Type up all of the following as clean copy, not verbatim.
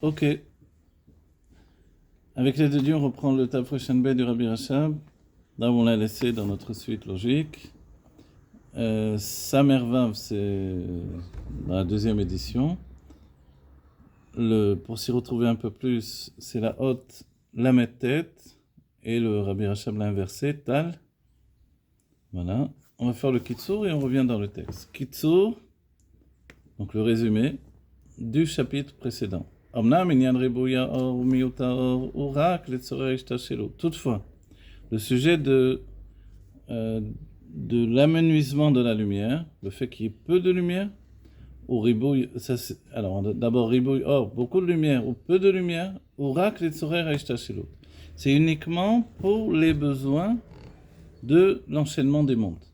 Ok. Avec l'aide de Dieu, on reprend le Tafresh Bey du Rabbi Rachab. Là où on l'a laissé dans notre suite logique. Samer Vav, c'est dans la deuxième édition. Pour s'y retrouver un peu plus, c'est la haute Lamet tête et le Rabbi Rachab l'a inversé, Tal. Voilà. On va faire le Kitsur et on revient dans le texte. Kitsur, donc le résumé du chapitre précédent. Toutefois, le sujet de l'amenuisement de la lumière, le fait qu'il y ait peu de lumière, ou ribouille, alors d'abord ribouille or, beaucoup de lumière, ou peu de lumière, ou rak l'etzorer ishtashelo. C'est uniquement pour les besoins de l'enchaînement des mondes.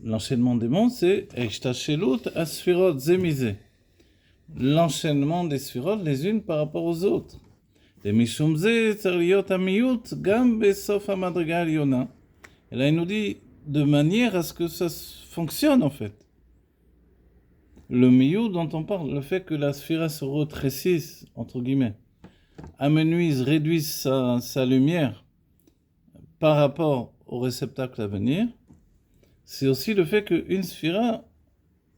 L'enchaînement des mondes, c'est ishtashelo asfirot zemizé. L'enchaînement des sphirotes les unes par rapport aux autres. Et là, il nous dit de manière à ce que ça fonctionne en fait. Le miyut dont on parle, le fait que la sphira se retrécisse, entre guillemets, amenuise, réduise sa lumière par rapport au réceptacle à venir, c'est aussi le fait qu'une sphira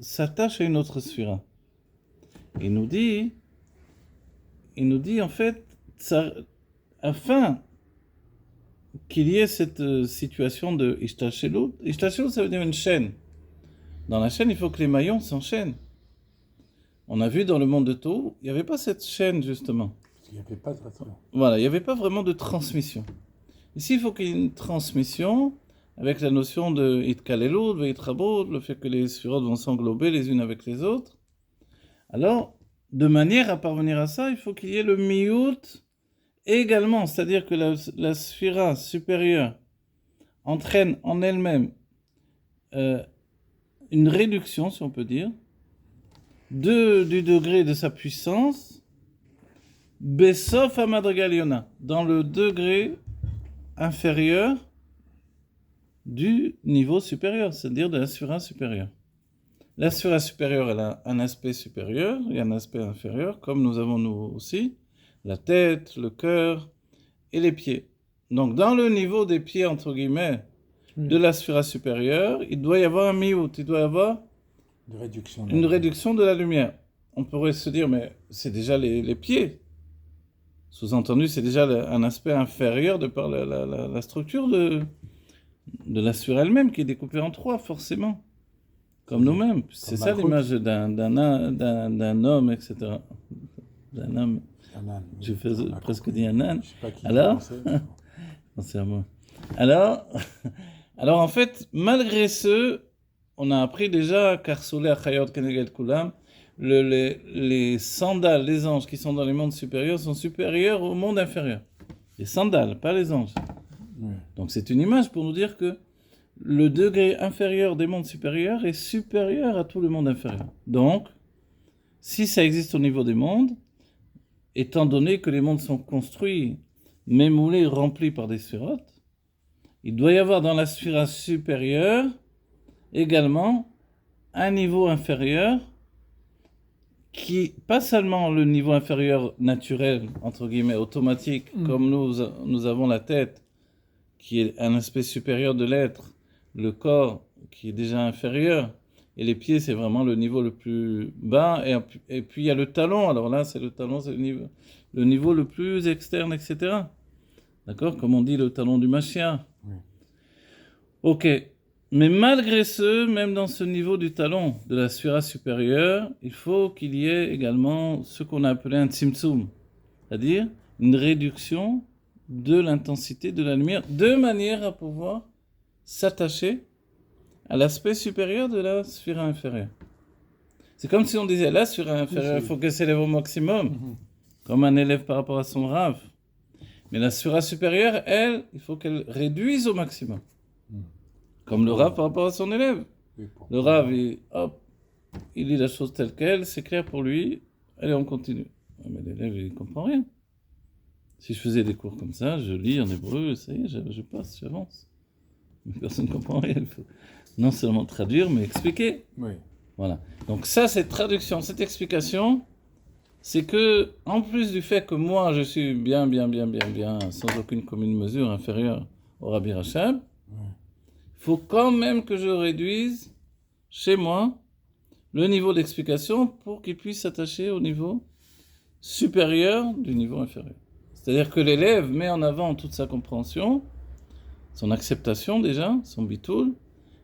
s'attache à une autre sphira. Il nous dit en fait, afin qu'il y ait cette situation de Ishtashelu. Ishtashelu, ça veut dire une chaîne. Dans la chaîne, il faut que les maillons s'enchaînent. On a vu dans le monde de Tohu, il n'y avait pas cette chaîne, justement. Il n'y avait pas de Voilà, il n'y avait pas vraiment de transmission. Ici, il faut qu'il y ait une transmission avec la notion de Itkalelu, de Itrabod, le fait que les sphirotes vont s'englober les unes avec les autres. Alors, de manière à parvenir à ça, il faut qu'il y ait le miyut également, c'est-à-dire que la sphira supérieure entraîne en elle-même une réduction, si on peut dire, du degré de sa puissance, besof amadregaliona, dans le degré inférieur du niveau supérieur, c'est-à-dire de la sphira supérieure. La sphira supérieure, elle a un aspect supérieur et un aspect inférieur, comme nous avons nous aussi, la tête, le cœur et les pieds. Donc, dans le niveau des pieds, entre guillemets, de la sphira supérieure, il doit y avoir un miyut, il doit y avoir une réduction de la lumière. On pourrait se dire, mais c'est déjà les pieds. Sous-entendu, c'est déjà un aspect inférieur de par la structure de la sphira elle-même qui est découpée en trois, forcément. Comme nous-mêmes. C'est ça l'image d'un homme, etc. D'un homme. Je fais presque dit un âne. Alors, c'est à moi. Alors, en fait, malgré ce, on a appris déjà Karsoulé Achayot Keneged Kulam, les sandales, les anges qui sont dans les mondes supérieurs sont supérieurs au monde inférieur. Les sandales, pas les anges. Donc c'est une image pour nous dire que le degré inférieur des mondes supérieurs est supérieur à tout le monde inférieur. Donc, si ça existe au niveau des mondes, étant donné que les mondes sont construits, mémoulés, remplis par des sphirotes, il doit y avoir dans la sphira supérieure également un niveau inférieur qui, pas seulement le niveau inférieur naturel, entre guillemets, automatique, comme nous avons la tête, qui est un aspect supérieur de l'être, le corps qui est déjà inférieur, et les pieds c'est vraiment le niveau le plus bas, et puis il y a le talon, alors là c'est le talon, c'est le niveau le plus externe, etc. D'accord? Comme on dit le talon du Mashiach. Oui. Ok, mais malgré ce, même dans ce niveau du talon de la sphira supérieure, il faut qu'il y ait également ce qu'on a appelé un tzimtzum, c'est-à-dire une réduction de l'intensité de la lumière, de manière à pouvoir s'attacher à l'aspect supérieur de la sphira inférieure. C'est comme si on disait, la sphira inférieure, il faut qu'elle s'élève au maximum, comme un élève par rapport à son rave. Mais la sphira supérieure, elle, il faut qu'elle réduise au maximum. Comme le rave par rapport à son élève. Le rave, il lit la chose telle qu'elle, c'est clair pour lui, allez, on continue. Mais l'élève, il ne comprend rien. Si je faisais des cours comme ça, je lis en hébreu, ça y est, je passe, j'avance. Mais personne ne comprend rien. Il faut non seulement traduire, mais expliquer. Oui. Voilà. Donc ça, cette traduction, cette explication, c'est que, en plus du fait que moi, je suis bien, sans aucune commune mesure inférieure au Rabbi Rachab, il faut quand même que je réduise, chez moi, le niveau d'explication pour qu'il puisse s'attacher au niveau supérieur du niveau inférieur. C'est-à-dire que l'élève met en avant toute sa compréhension, son acceptation déjà, son bitoul,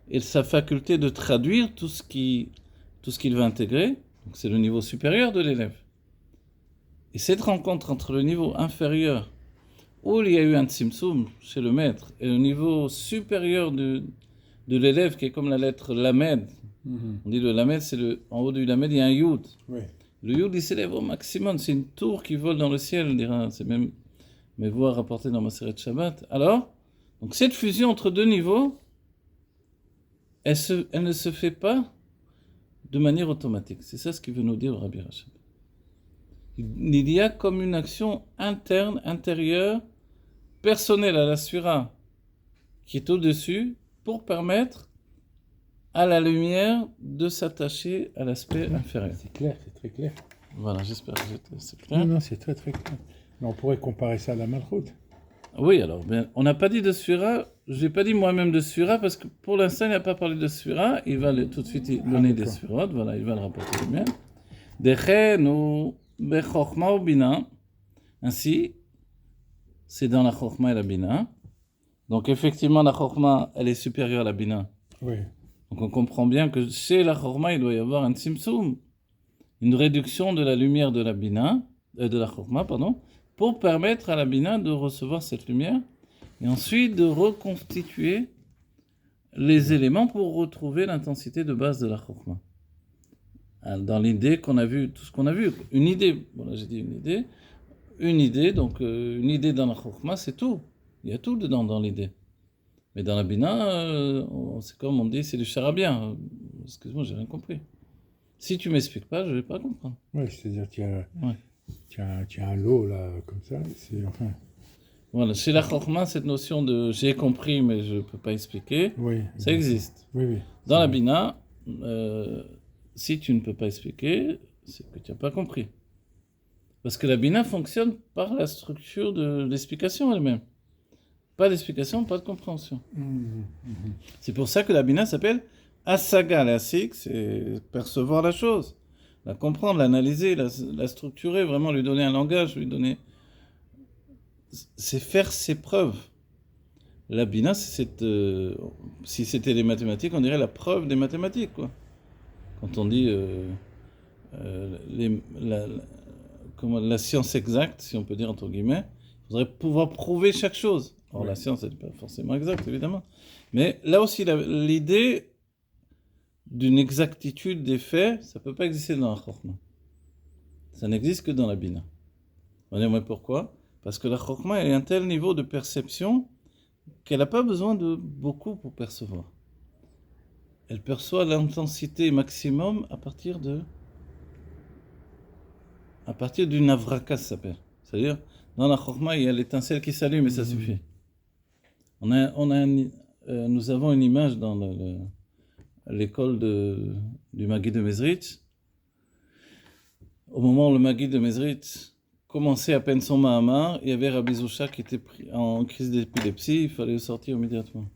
et sa faculté de traduire tout ce qu'il va intégrer. Donc c'est le niveau supérieur de l'élève. Et cette rencontre entre le niveau inférieur, où il y a eu un tzimtzum chez le maître, et le niveau supérieur de l'élève, qui est comme la lettre lamed. On dit le lamed, en haut du lamed, il y a un yud. Oui. Le yud, il s'élève au maximum. C'est une tour qui vole dans le ciel, on dira. C'est même mes voix rapportées dans ma série de Shabbat. Alors, donc cette fusion entre deux niveaux, elle ne se fait pas de manière automatique. C'est ça ce qu'il veut nous dire le Rabbi Rachab. Il y a comme une action interne, intérieure, personnelle à la Sphira, qui est au-dessus, pour permettre à la lumière de s'attacher à l'aspect inférieur. C'est clair, c'est très clair. Voilà, j'espère que c'est clair. Non, c'est très très clair. Mais on pourrait comparer ça à la malchoute. Oui, alors, on n'a pas dit de Sphira, je n'ai pas dit moi-même de Sphira, parce que pour l'instant, il n'a pas parlé de Sphira, il va tout de suite donner des Sphirot, voilà, il va le rapporter lui-même. Dechenu bechokma ou bina, ainsi, c'est dans la chokma et la bina. Donc effectivement, la chokma, elle est supérieure à la bina. Oui. Donc on comprend bien que chez la chokma, il doit y avoir un tzimtzum, une réduction de la lumière de la bina, de la chokma, pardon, pour permettre à la bina de recevoir cette lumière et ensuite de reconstituer les éléments pour retrouver l'intensité de base de la chokma. Dans l'idée qu'on a vu, tout ce qu'on a vu, une idée, voilà, j'ai dit une idée, donc une idée dans la chokma, c'est tout. Il y a tout dedans dans l'idée. Mais dans la bina, c'est comme on dit, c'est du charabia. Excuse-moi, j'ai rien compris. Si tu m'expliques pas, je vais pas comprendre. Oui, c'est-à-dire tu as un lot là, comme ça, c'est enfin. Voilà, chez la chokma, cette notion de j'ai compris mais je peux pas expliquer, Oui, ça existe. Oui, oui. Dans la bina, si tu ne peux pas expliquer, c'est que tu n'as pas compris. Parce que la bina fonctionne par la structure de l'explication elle-même. Pas d'explication, pas de compréhension. C'est pour ça que la bina s'appelle asaga, la sik, c'est percevoir la chose, la comprendre, l'analyser, la structurer, vraiment lui donner un langage, lui donner... C'est faire ses preuves. La bina, c'est si c'était les mathématiques, on dirait la preuve des mathématiques, quoi. Quand on dit la science exacte, si on peut dire entre guillemets, il faudrait pouvoir prouver chaque chose. Alors la science n'est pas forcément exacte, évidemment. Mais là aussi, l'idée d'une exactitude des faits, ça ne peut pas exister dans la chokma. Ça n'existe que dans la bina. On dit, mais pourquoi ? Parce que la chokma est un tel niveau de perception qu'elle n'a pas besoin de beaucoup pour percevoir. Elle perçoit l'intensité maximum à partir d'une avraka, ça s'appelle. C'est-à-dire, dans la chokma, il y a l'étincelle qui s'allume et ça suffit. Nous avons une image dans l'école du Maguid de Mezritch. Au moment où le Maguid de Mezritch commençait à peine son Mahamar, il y avait Rabbi Zusha qui était en crise d'épilepsie, il fallait le sortir immédiatement.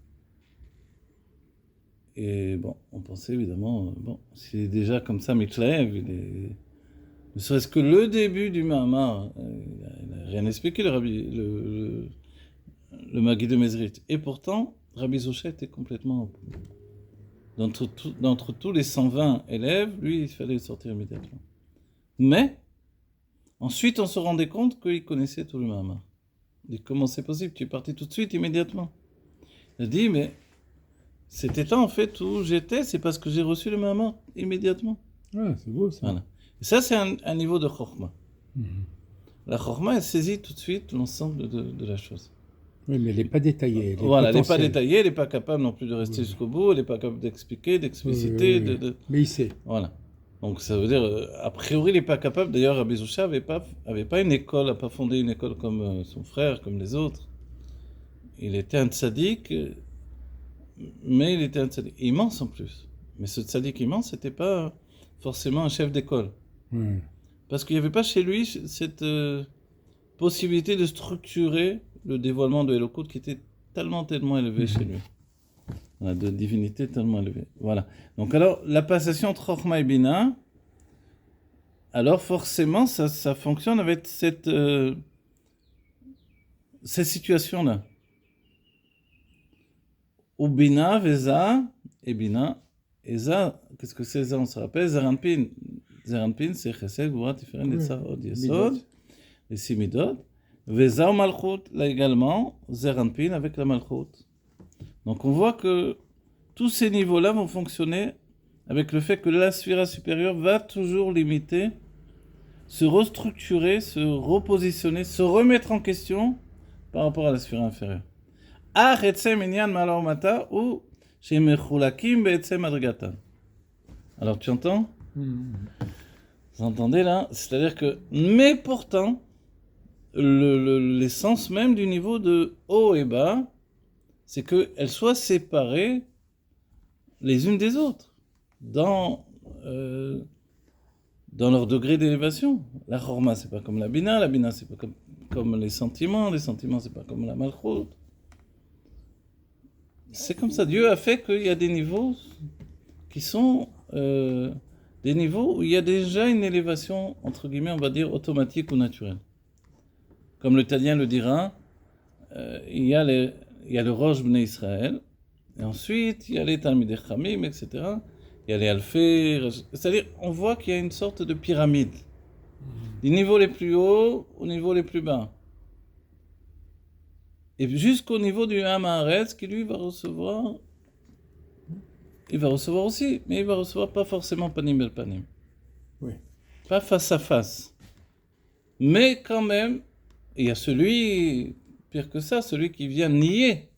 Et bon, on pensait évidemment, s'il est déjà comme ça, Mitlaev, ne serait-ce que le début du Mahamar, il n'a rien expliqué, le Maguid de Mezritch. Et pourtant, Rabbi Zusha était complètement... D'entre tous les 120 élèves, lui, il fallait le sortir immédiatement. Mais, ensuite, on se rendait compte qu'il connaissait tout le Mahamar. Il dit, comment c'est possible ? Tu es parti tout de suite, immédiatement. Il a dit, mais cet état, en fait, où j'étais, c'est parce que j'ai reçu le Mahamar immédiatement. Ah, c'est beau ça. Voilà. Et ça, c'est un niveau de chokma. La chokma, elle saisit tout de suite l'ensemble de la chose. Oui, mais elle n'est pas détaillée. Elle n'est pas détaillée, elle n'est pas capable non plus de rester jusqu'au bout, elle n'est pas capable d'expliquer, d'expliciter. Mais il sait. Voilà. Donc ça veut dire, a priori, il n'est pas capable. D'ailleurs, Rabbi Zusha n'avait pas une école, n'a pas fondé une école comme son frère, comme les autres. Il était un tzaddik, mais il était un tzaddik immense en plus. Mais ce tzaddik immense, c'était pas forcément un chef d'école. parce qu'il n'y avait pas chez lui cette possibilité de structurer le dévoilement de Elokut qui était tellement élevé chez lui. Voilà, de divinité tellement élevée. Voilà. Donc alors, la passation entre Chokhmah et Bina, alors forcément, ça fonctionne avec cette situation-là. Ou Bina, Veza, et Bina. Et ça, qu'est-ce que c'est ça? On se rappelle, Zeranpin. Zeranpin, c'est Chesed, Gvura, Tiferet, Netzach, Od, Yesod, les Simidot. Veza ou Malchut, là également, Zeranpin avec la Malchut. Donc on voit que tous ces niveaux-là vont fonctionner avec le fait que la sphira supérieure va toujours limiter, se restructurer, se repositionner, se remettre en question par rapport à la sphira inférieure. Ou alors tu entends? Vous entendez là? C'est-à-dire que, mais pourtant, l'essence même du niveau de haut et bas, c'est qu'elles soient séparées les unes des autres dans leur degré d'élévation. La chorma, c'est pas comme la bina c'est pas comme les sentiments c'est pas comme la malchut. C'est comme ça. Dieu a fait qu'il y a des niveaux qui sont des niveaux où il y a déjà une élévation, entre guillemets, on va dire, automatique ou naturelle. Comme le Tadien le dira, il y a le Rosh Bnei Israël, et ensuite il y a les Talmidei Chachamim, etc. Il y a les Alfei, c'est-à-dire on voit qu'il y a une sorte de pyramide, du niveau les plus hauts au niveau les plus bas. Et jusqu'au niveau du Hamaretz qui lui va recevoir, il va recevoir aussi, mais il va recevoir pas forcément panim el panim. Oui. Pas face à face. Mais quand même, il y a celui, pire que ça, celui qui vient nier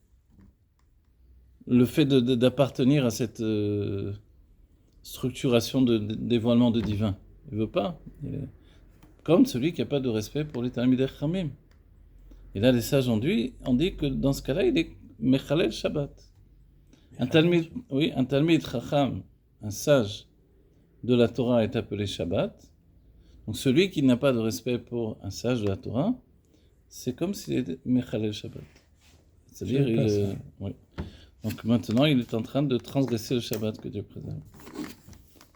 le fait d'appartenir à cette structuration de dévoilement de divin. Il veut pas. Comme celui qui n'a pas de respect pour les Talmidei Chachamim. Et là, les sages ont dit que dans ce cas-là, il est Mechalel Shabbat. Un Talmid Chacham, un sage de la Torah est appelé Shabbat. Donc celui qui n'a pas de respect pour un sage de la Torah, c'est comme s'il était Mechalel Shabbat. C'est-à-dire, oui. Donc maintenant, il est en train de transgresser le Shabbat que Dieu préserve.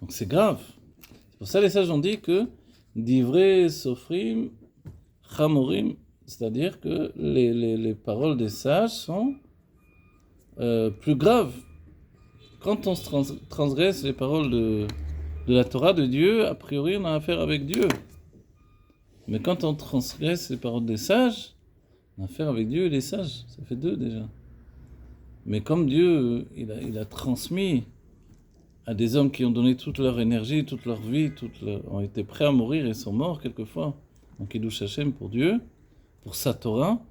Donc c'est grave. C'est pour ça que les sages ont dit que Divrei Sofrim Chamorim, c'est-à-dire que les paroles des sages sont plus graves. Quand on transgresse les paroles de la Torah de Dieu, a priori on a affaire avec Dieu. Mais quand on transgresse les paroles des sages, on a affaire avec Dieu et les sages. Ça fait deux déjà. Mais comme Dieu, il a transmis à des hommes qui ont donné toute leur énergie, toute leur vie, ont été prêts à mourir et sont morts quelquefois. Donc Kiddush Hashem pour Dieu, pour sa Torah.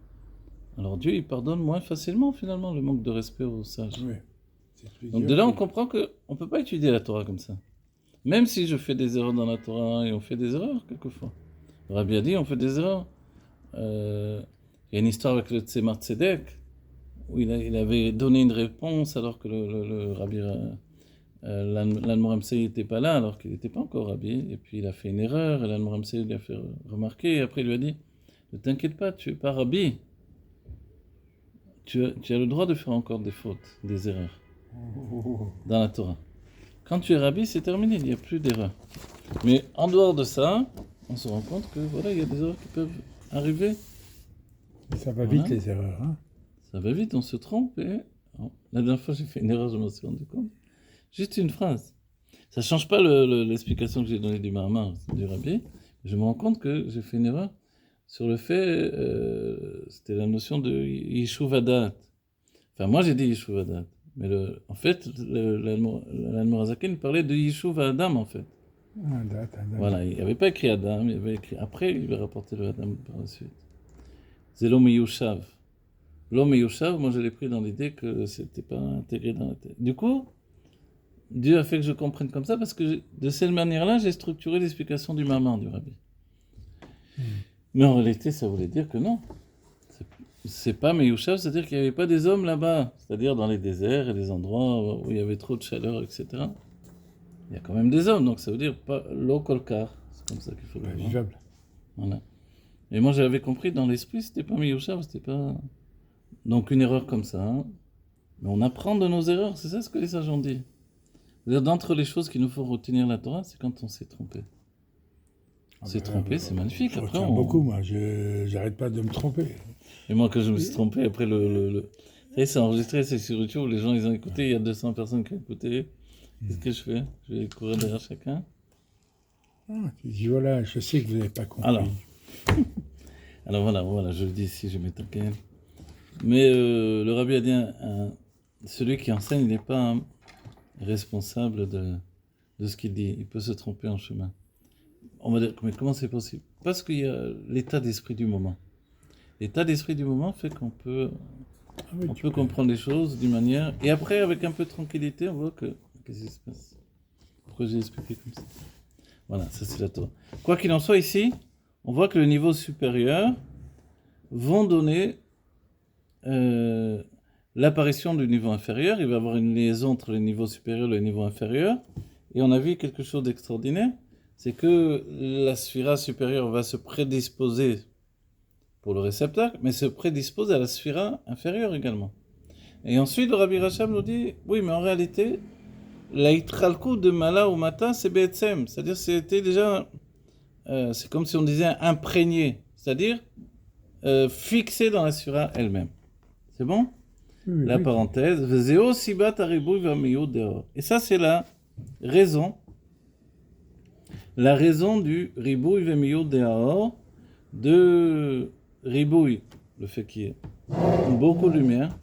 Alors Dieu, il pardonne moins facilement finalement le manque de respect aux sages. Oui. Donc de là, on comprend qu'on ne peut pas étudier la Torah comme ça. Même si je fais des erreurs dans la Torah, et on fait des erreurs quelquefois. Rabbi a dit, on fait des erreurs. Il y a une histoire avec le Tzemar Tzedek, où il avait donné une réponse alors que le Rabbi l'Admor Ramsey n'était pas là, alors qu'il n'était pas encore Rabbi, et puis il a fait une erreur, et l'Admor Ramsey lui a fait remarquer, et après il lui a dit, ne t'inquiète pas, tu n'es pas Rabbi, tu as le droit de faire encore des fautes, des erreurs, dans la Torah. Quand tu es Rabbi, c'est terminé, il n'y a plus d'erreurs. Mais en dehors de ça, on se rend compte que voilà, il y a des erreurs qui peuvent arriver. Ça va vite les erreurs, hein. Ça va vite, on se trompe, et la dernière fois j'ai fait une erreur, je m'en suis rendu compte. Juste une phrase. Ça ne change pas l'explication que j'ai donnée du Mahamar, du Rabbi. Je me rends compte que j'ai fait une erreur sur le fait, c'était la notion de Yishuv Hadat. Enfin, moi j'ai dit Yishuv Hadat. Mais en fait, l'Admor HaZaken parlait de Yishuv Adam, en fait. Adam. Voilà, il n'avait pas écrit Adam, il avait écrit... Après, il va rapporter le Adam par la suite. C'est l'homme Yushav. L'homme Yushav, moi je l'ai pris dans l'idée que c'était pas intégré dans la tête. Du coup, Dieu a fait que je comprenne comme ça parce que de cette manière-là, j'ai structuré l'explication du maman du Rabbi. Mais en réalité, ça voulait dire que non. C'est pas Meyushav, c'est-à-dire qu'il n'y avait pas des hommes là-bas, c'est-à-dire dans les déserts et les endroits où il y avait trop de chaleur, etc. Il y a quand même des hommes, donc ça veut dire pas l'eau kolkar. comme ça qu'il faut le voir. vivable. Voilà. Et moi, j'avais compris, dans l'esprit, c'était pas Miyushav, c'était pas... Donc, une erreur comme ça. Hein. Mais on apprend de nos erreurs, c'est ça ce que les sages ont dit. C'est-à-dire, d'entre les choses qu'il nous faut retenir la Torah, c'est quand on s'est trompé. S'est trompé, c'est magnifique. Je Après, retiens beaucoup, moi. J'arrête pas de me tromper. Et moi, quand je me suis trompé, après Ça y est, c'est enregistré, c'est sur YouTube, les gens, ils ont écouté, il y a 200 personnes qui ont écouté. Qu'est-ce que je fais? Je vais courir derrière chacun. Ah, tu dis, voilà, je sais que vous n'avez pas compris. Alors voilà, je le dis ici, je m'étonne. Mais le rabbi a dit, celui qui enseigne, il n'est pas responsable de ce qu'il dit. Il peut se tromper en chemin. On va dire, mais comment c'est possible? Parce qu'il y a l'état d'esprit du moment. L'état d'esprit du moment fait qu'on peut, on peut comprendre les choses d'une manière. Et après, avec un peu de tranquillité, on voit que... Qu'est-ce qui se passe? Pourquoi j'ai expliqué comme ça? Voilà, ça c'est la Torah. Quoi qu'il en soit ici, on voit que le niveau supérieur vont donner l'apparition du niveau inférieur. Il va y avoir une liaison entre le niveau supérieur et le niveau inférieur. Et on a vu quelque chose d'extraordinaire, c'est que la sphira supérieure va se prédisposer pour le réceptacle, mais se prédispose à la sphira inférieure également. Et ensuite, le Rabbi Rachab nous dit, oui, mais en réalité, la itralkou de Mala ou Mata, c'est Be'etzem, c'est-à-dire c'était déjà, c'est comme si on disait imprégné, c'est-à-dire fixé dans la sphira elle-même. C'est bon? Oui, la parenthèse, Vezeo sibat haribouy v'amiyut deor. Et ça, c'est la raison du ribouy v'amiyut deor, de ribouy, le fait qu'il y ait beaucoup de lumière,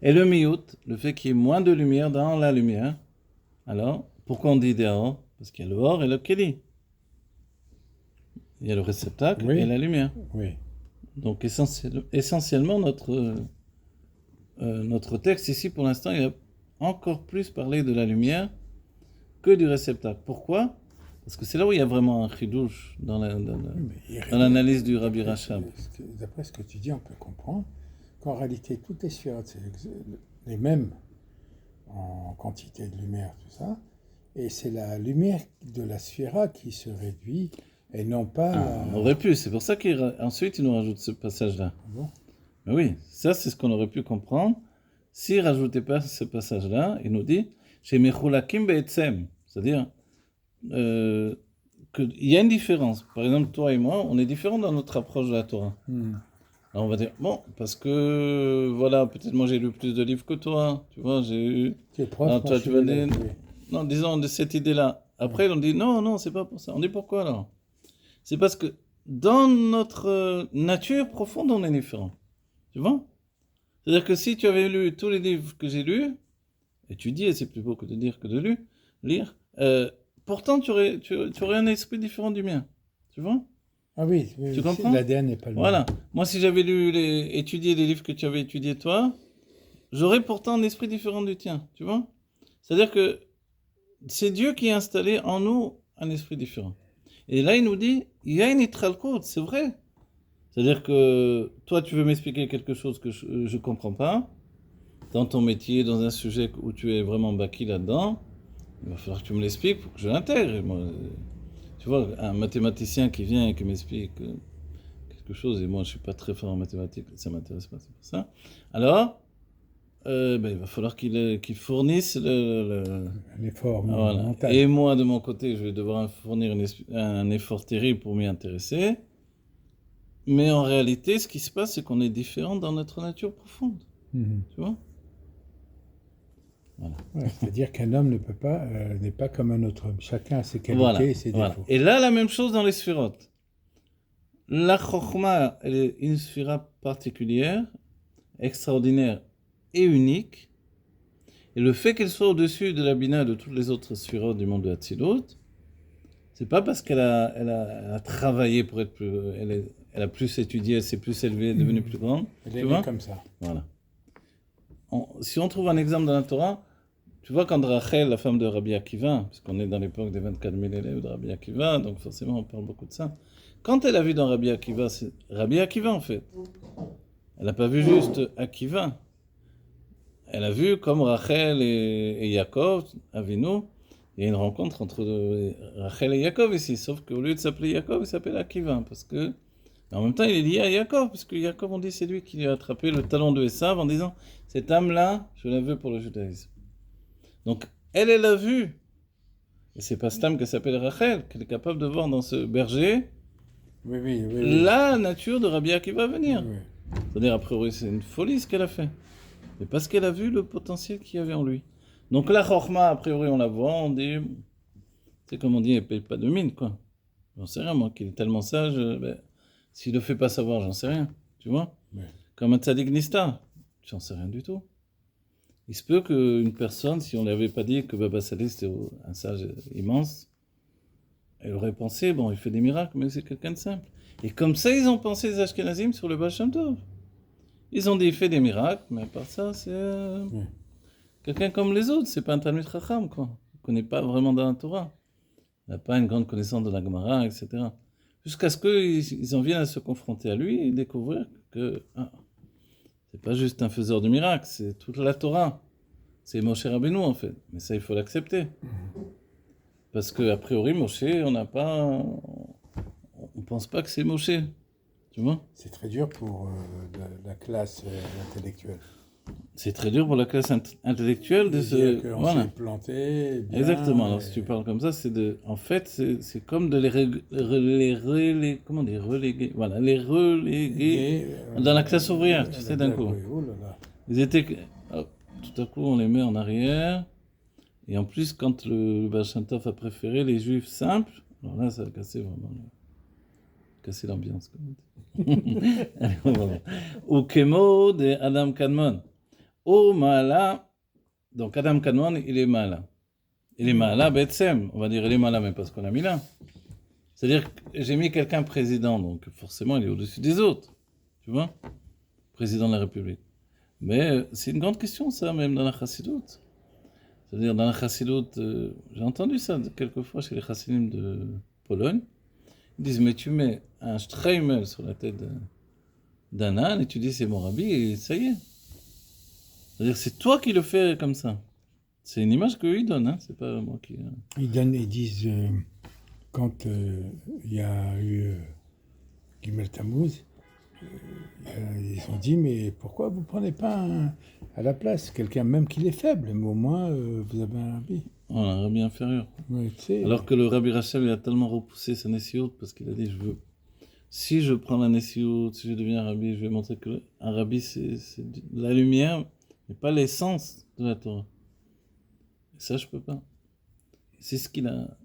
et le miyut, le fait qu'il y ait moins de lumière dans la lumière. Alors, pourquoi on dit deor? Parce qu'il y a le or et le keli. Il y a le réceptacle et la lumière. Oui. Donc essentiellement, notre texte ici, pour l'instant, il a encore plus parlé de la lumière que du réceptacle. Pourquoi? Parce que c'est là où il y a vraiment un chidouche dans l'analyse du Rabbi Rachab. D'après ce que tu dis, on peut comprendre qu'en réalité, toutes les sphères, c'est les mêmes en quantité de lumière, tout ça, et c'est la lumière de la sphère qui se réduit et non pas... On aurait pu, c'est pour ça qu'ensuite il nous rajoute ce passage-là. Bon. Mais oui, ça c'est ce qu'on aurait pu comprendre. S'il ne rajoutait pas ce passage-là, il nous dit chez Mechulakim Be'etzem, c'est-à-dire qu'il y a une différence. Par exemple, toi et moi, on est différents dans notre approche de la Torah. Alors on va dire, bon, parce que, voilà, peut-être moi j'ai lu plus de livres que toi, tu vois, j'ai eu... Tu es prof, toi, tu vas dire... Non, disons de cette idée-là. Après, on dit, non, c'est pas pour ça. On dit pourquoi alors? C'est parce que dans notre nature profonde, on est différent. Tu vois? C'est-à-dire que si tu avais lu tous les livres que j'ai lus, étudier, c'est plus beau que de dire que de lire, pourtant tu aurais un esprit différent du mien. Tu vois? Ah oui, tu comprends? L'ADN n'est pas le même. Voilà. Moi, si j'avais étudié les livres que tu avais étudiés toi, j'aurais pourtant un esprit différent du tien. Tu vois? C'est-à-dire que c'est Dieu qui a installé en nous un esprit différent. Et là, il nous dit, il y a une itralkout, c'est vrai. C'est-à-dire que toi, tu veux m'expliquer quelque chose que je ne comprends pas, dans ton métier, dans un sujet où tu es vraiment baki là-dedans, il va falloir que tu me l'expliques pour que je l'intègre. Moi, tu vois, un mathématicien qui vient et qui m'explique quelque chose, et moi, je ne suis pas très fort en mathématiques, ça ne m'intéresse pas, c'est pour ça. Alors, il va falloir qu'il fournisse l'effort mental. Et moi, de mon côté, je vais devoir fournir un effort terrible pour m'y intéresser. Mais en réalité, ce qui se passe, c'est qu'on est différent dans notre nature profonde. Tu vois? Voilà. Ouais, c'est-à-dire qu'un homme n'est pas comme un autre homme. Chacun a ses qualités et ses défauts. Et là, la même chose dans les sphirotes. La chokhma, elle est une sphira particulière, extraordinaire et unique. Et le fait qu'elle soit au-dessus de la bina de toutes les autres sphirotes du monde de Hatzilut, c'est pas parce qu'elle a travaillé pour être plus... Elle a plus étudié, elle s'est plus élevée, elle est devenue plus grande. Elle est née comme ça. Voilà. Si on trouve un exemple dans la Torah, tu vois quand Rachel, la femme de Rabbi Akiva, puisqu'on est dans l'époque des 24 000 élèves de Rabbi Akiva, donc forcément on parle beaucoup de ça. Quand elle a vu dans Rabbi Akiva, c'est Rabbi Akiva en fait. Elle n'a pas vu juste Akiva. Elle a vu comme Rachel et Yaakov, Avinu, il y a une rencontre entre Rachel et Yaakov ici, sauf qu'au lieu de s'appeler Yaakov, il s'appelle Akiva, parce que en même temps, il est lié à Yaakov, parce que Yaakov, on dit, c'est lui qui a attrapé le talon de Esav en disant, cette âme-là, je la veux pour le judaïsme. Donc, elle l'a vue. Et c'est pas cette âme qui s'appelle Rachel, qu'elle est capable de voir dans ce berger la nature de Rabbi Akiva venir. Oui. C'est-à-dire, a priori, c'est une folie ce qu'elle a fait. Mais parce qu'elle a vu le potentiel qu'il y avait en lui. Donc la Chorma, a priori, on la voit, on dit, c'est comme on dit, elle paye pas de mine, quoi. J'en sais rien, moi, qu'il est tellement sage, s'il le fait pas savoir, j'en sais rien, tu vois. Ouais. Comme un tzaddik nista, j'en sais rien du tout. Il se peut qu'une personne, si on n'avait pas dit que Baba Salih c'était un sage immense, elle aurait pensé, bon, il fait des miracles, mais c'est quelqu'un de simple. Et comme ça, ils ont pensé, les Ashkenazim, sur le Baal Shem Tov. Ils ont dit, il fait des miracles, mais à part ça, c'est quelqu'un comme les autres, c'est pas un Talmud Chacham, quoi. Il ne connaît pas vraiment dans la Torah. Il n'a pas une grande connaissance de la Gemara, etc. Jusqu'à ce qu'ils en viennent à se confronter à lui et découvrir que c'est pas juste un faiseur de miracles, c'est toute la Torah. C'est Moshe Rabbeinu, en fait. Mais ça, il faut l'accepter. Parce qu'a priori, Moshe, on pense pas que c'est Moshe. Tu vois ? C'est très dur pour la classe intellectuelle. C'est très dur pour la classe intellectuelle de se... Dire qu'on Voilà. s'est planté. Bien, Exactement. Alors, si tu parles comme ça, c'est de... En fait, c'est comme de comment dire, reléguer. Voilà, les reléguer dans la classe ouvrière, tu sais, d'un coup. Oui, oh là là. Ils étaient... hop, tout à coup, on les met en arrière. Et en plus, quand le Baal Shem Tov a préféré les juifs simples, alors là, ça a cassé vraiment... Casser l'ambiance, comme on dit. Allez, on va voir. Ou Kemo de Adam Kadmon. Au Mala, donc Adam Kadmon, il est Mala. Il est Mala Betsem, on va dire il est Mala, mais parce qu'on l'a mis là. C'est-à-dire que j'ai mis quelqu'un président, donc forcément il est au-dessus des autres. Tu vois ? Président de la République. Mais c'est une grande question, ça, même dans la Chassidoute. C'est-à-dire dans la Chassidoute, j'ai entendu ça quelquefois chez les Chassidim de Pologne. Ils disent, mais tu mets un streimel sur la tête d'un âne et tu dis c'est mon rabbi et ça y est. C'est-à-dire c'est toi qui le fais comme ça. C'est une image qu'eux ils donnent, hein, c'est pas moi qui... Ils disent, quand il y a eu Gimel Tammuz, ils ont dit, mais pourquoi vous ne prenez pas à la place quelqu'un même qui est faible, mais au moins vous avez un rabbi. Voilà, un rabbi inférieur. Ouais, tu sais, Alors que le rabbi Rachel il a tellement repoussé sa nessiout parce qu'il a dit si je prends la nessiout, si je deviens un rabbi, je vais montrer que un rabbi c'est de la lumière, mais pas l'essence de la Torah. Et ça je peux pas. C'est ce qu'il a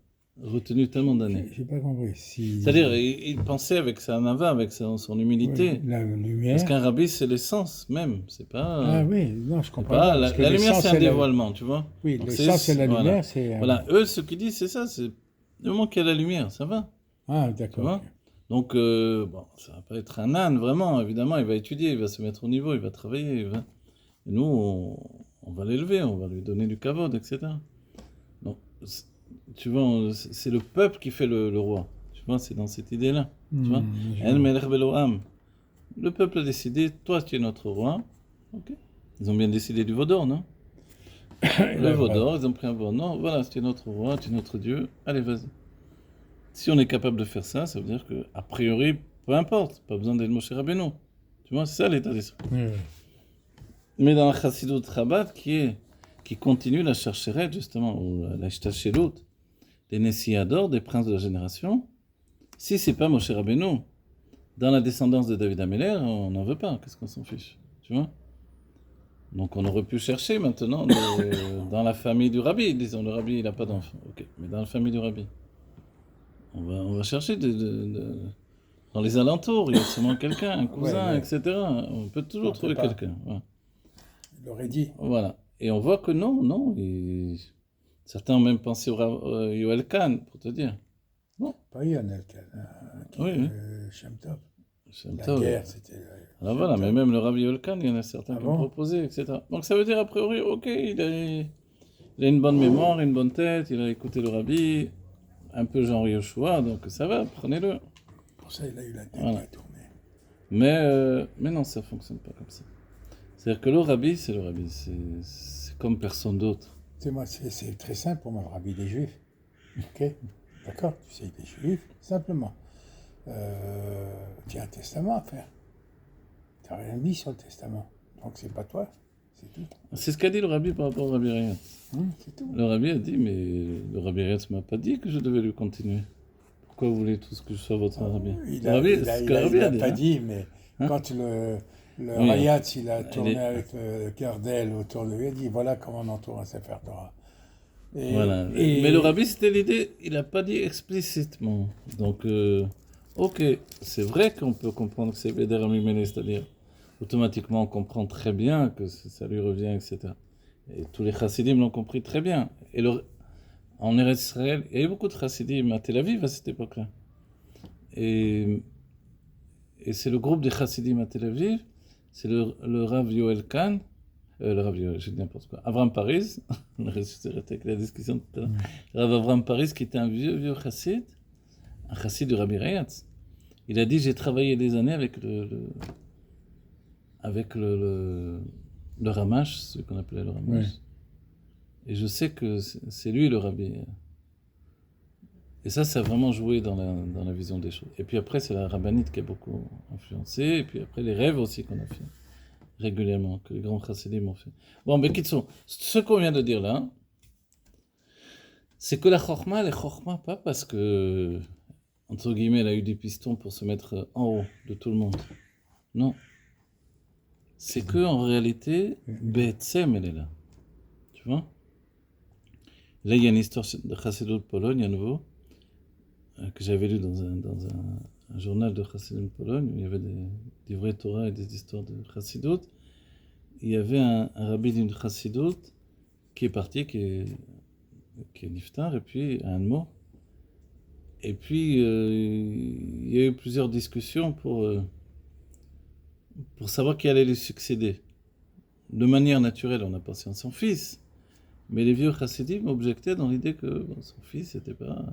retenu tellement d'années. j'ai pas compris. C'est-à-dire, il pensait avec sa nava, avec son humilité. Oui, la lumière. Parce qu'un rabbi, c'est l'essence même. C'est pas. Ah oui, non, je comprends. Pas, Parce que la lumière, l'essence, c'est un dévoilement, tu vois. Oui, donc l'essence et la lumière, voilà. c'est. Voilà, eux, ce qu'ils disent, c'est ça. C'est le moment qu'il y a la lumière, ça va. Ah, Tu d'accord. vois. Donc, bon, ça va pas être un âne, vraiment. Évidemment, il va étudier, il va se mettre au niveau, il va travailler. Et nous, on va l'élever, on va lui donner du kavod, etc. Donc, tu vois, c'est le peuple qui fait le roi. Tu vois, c'est dans cette idée-là. Tu vois. El Melech Beloam. Le peuple a décidé, toi tu es notre roi. Ok. Ils ont bien décidé du Vaudor, non? Le Vaudor, ils ont pris un Vaudor. Non, voilà, tu es notre roi, tu es notre Dieu. Allez, vas-y. Si on est capable de faire ça, ça veut dire que, a priori, peu importe, pas besoin d'être Moshe Rabbeinu. Tu vois, c'est ça l'état d'esprit. Oui. Mais dans la Chassidut Rabat, qui continue la chercheret, justement, ou la Ishtachelut, des Nessiador, des princes de la génération, si c'est pas Moshe Rabbeinu, dans la descendance de David Améler, on n'en veut pas, qu'est-ce qu'on s'en fiche, tu vois. Donc on aurait pu chercher maintenant dans la famille du rabbi, disons, le rabbi il n'a pas d'enfant, ok, mais dans la famille du rabbi, on va chercher dans les alentours, il y a sûrement quelqu'un, un cousin, etc. On peut toujours trouver quelqu'un. Voilà. Il l'aurait dit. Voilà. Et on voit que non. Certains ont même pensé au Yoel Khan, pour te dire. Non. Pas Yoel Khan. Oui. Shem Tov. La Tov. guerre, c'était... Alors voilà, mais même le Rabbi Yoel Khan, il y en a certains qui ont proposé, etc. Donc ça veut dire, a priori, ok, il a une bonne mémoire, une bonne tête, il a écouté le Rabbi, un peu genre Yoshua, donc ça va, prenez-le. Pour ça, il a eu la tête à tourner. Mais non, ça ne fonctionne pas comme ça. C'est-à-dire que le Rabbi, c'est le Rabbi, c'est comme personne d'autre. C'est très simple pour moi, le rabbi des Juifs. Ok? D'accord? Tu sais, des Juifs, simplement. Tu as un testament à faire. Tu n'as rien dit sur le testament. Donc c'est pas toi, c'est tout. C'est ce qu'a dit le rabbi par rapport au rabbi Rayat. C'est tout. Le rabbi a dit, mais le rabbi Rayat ne m'a pas dit que je devais lui continuer. Pourquoi vous voulez tous que je sois votre rabbi? Il Le n'a pas hein. dit, mais quand le Oui, Rayat, il a tourné est- avec le cœur d'elle autour de lui, il a dit voilà comment on entoure un Sefer Torah. Voilà. Mais le rabbi, c'était l'idée, il n'a pas dit explicitement. Donc, ok, c'est vrai qu'on peut comprendre que c'est Beder Amimene, c'est-à-dire automatiquement on comprend très bien que ça lui revient, etc. Et tous les chassidim l'ont compris très bien. Et en Eretz Israël, il y avait beaucoup de chassidim à Tel Aviv à cette époque-là. Et c'est le groupe des chassidim à Tel Aviv, c'est le Rav Yoel Kahn, le Rav Yoel, j'ai dit n'importe quoi, Avram Paris, on reste avec la discussion tout à l'heure, Rav Avram Paris qui était un vieux chassid, un chassid du Rabbi Rayatz. Il a dit j'ai travaillé des années avec le Ramash, ce qu'on appelait le Ramash. Oui. Et je sais que c'est lui le rabbi. Et ça a vraiment joué dans la vision des choses. Et puis après, c'est la rabbinite qui a beaucoup influencé. Et puis après, les rêves aussi qu'on a fait régulièrement, que les grands chassidim ont fait. Bon, mais ce qu'on vient de dire là, c'est que la chorma, elle est chorma pas parce que, entre guillemets, elle a eu des pistons pour se mettre en haut de tout le monde. Non. C'est que en réalité, Betsem, elle est là. Tu vois? Là, il y a une histoire de Chassidut de Pologne à nouveau, que j'avais lu dans un journal de Chassidut de Pologne, où il y avait des vrais Torah et des histoires de Chassidut. Il y avait un rabbi d'une Chassidut qui est parti, qui est niftar, et puis un mot. Et puis, il y a eu plusieurs discussions pour savoir qui allait lui succéder. De manière naturelle, on a pensé à son fils. Mais les vieux chassidim objectaient dans l'idée que son fils, c'était pas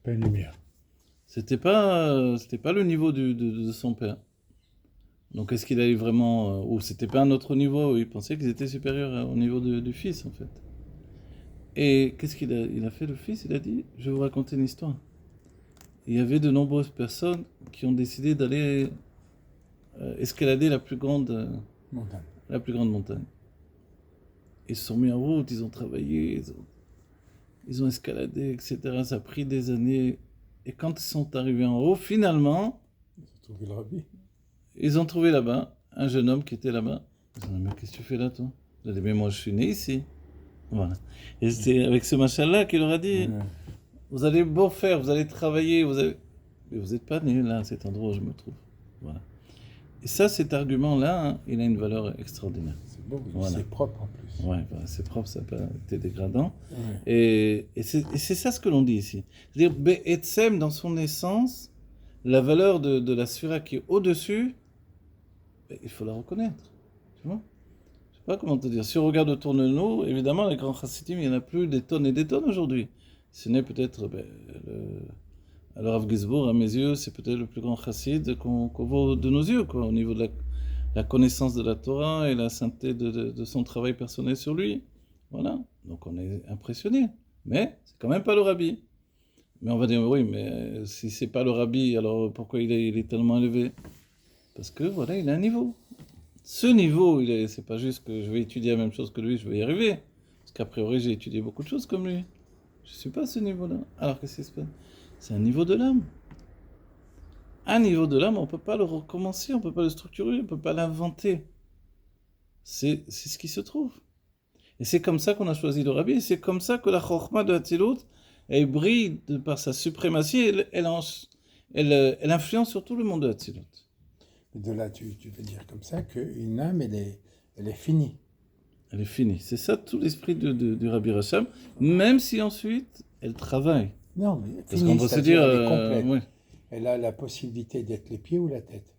une lumière. c'était pas le niveau de son père. Donc est-ce qu'il allait vraiment, ou c'était pas un autre niveau, il pensait qu'ils étaient supérieurs au niveau du fils en fait. Et qu'est-ce il a fait le fils? Il a dit, je vais vous raconter une histoire. Il y avait de nombreuses personnes qui ont décidé d'aller escalader la plus grande montagne. Ils se sont mis en route, ils ont travaillé, ils ont escaladé, etc. Ça a pris des années. Et quand ils sont arrivés en haut, finalement, ils ont trouvé là-bas un jeune homme qui était là-bas. Ils ont dit, mais qu'est-ce que tu fais là, toi? Il a dit, mais moi, je suis né ici. Voilà. Et c'est avec ce machin-là qu'il leur a dit, vous allez beau faire, vous allez travailler, mais vous n'êtes pas né là, à cet endroit où je me trouve. Voilà. Et ça, cet argument-là, il a une valeur extraordinaire. C'est beau, Voilà. C'est propre en plus. Ouais, bah, c'est propre, ça n'a pas été dégradant. Ouais. Et c'est ça ce que l'on dit ici. C'est-à-dire, Be'etzem, dans son essence, la valeur de la sphira qui est au-dessus, il faut la reconnaître. Tu vois? Je sais pas comment te dire. Si on regarde autour de nous, évidemment, les grands chassidim, il n'y en a plus des tonnes et des tonnes aujourd'hui. Ce n'est peut-être... alors, Rav Gizbour, à mes yeux, c'est peut-être le plus grand chassid qu'on voit de nos yeux, quoi, au niveau de la connaissance de la Torah et la sainteté de son travail personnel sur lui. Voilà. Donc on est impressionné. Mais c'est quand même pas le rabbi. Mais on va dire, oui, mais si c'est pas le rabbi, alors pourquoi il est tellement élevé? Parce que voilà, il a un niveau. Ce niveau, c'est pas juste que je vais étudier la même chose que lui, je vais y arriver. Parce qu'a priori, j'ai étudié beaucoup de choses comme lui. Je suis pas à ce niveau-là. Alors qu'est-ce qui se passe? C'est un niveau de l'âme. Un niveau de l'âme, on ne peut pas le recommencer, on ne peut pas le structurer, on ne peut pas l'inventer. C'est ce qui se trouve. Et c'est comme ça qu'on a choisi le rabbi, et c'est comme ça que la chorma de Hatzilut, elle brille par sa suprématie, elle influence sur tout le monde de Hatzilut. De là, tu veux dire comme ça qu'une âme, elle est finie. Elle est finie. C'est ça tout l'esprit du Rabbi Racham, même si ensuite elle travaille. Non, mais parce qu'on va se dire, elle est complète. Ouais. Elle a la possibilité d'être les pieds ou la tête.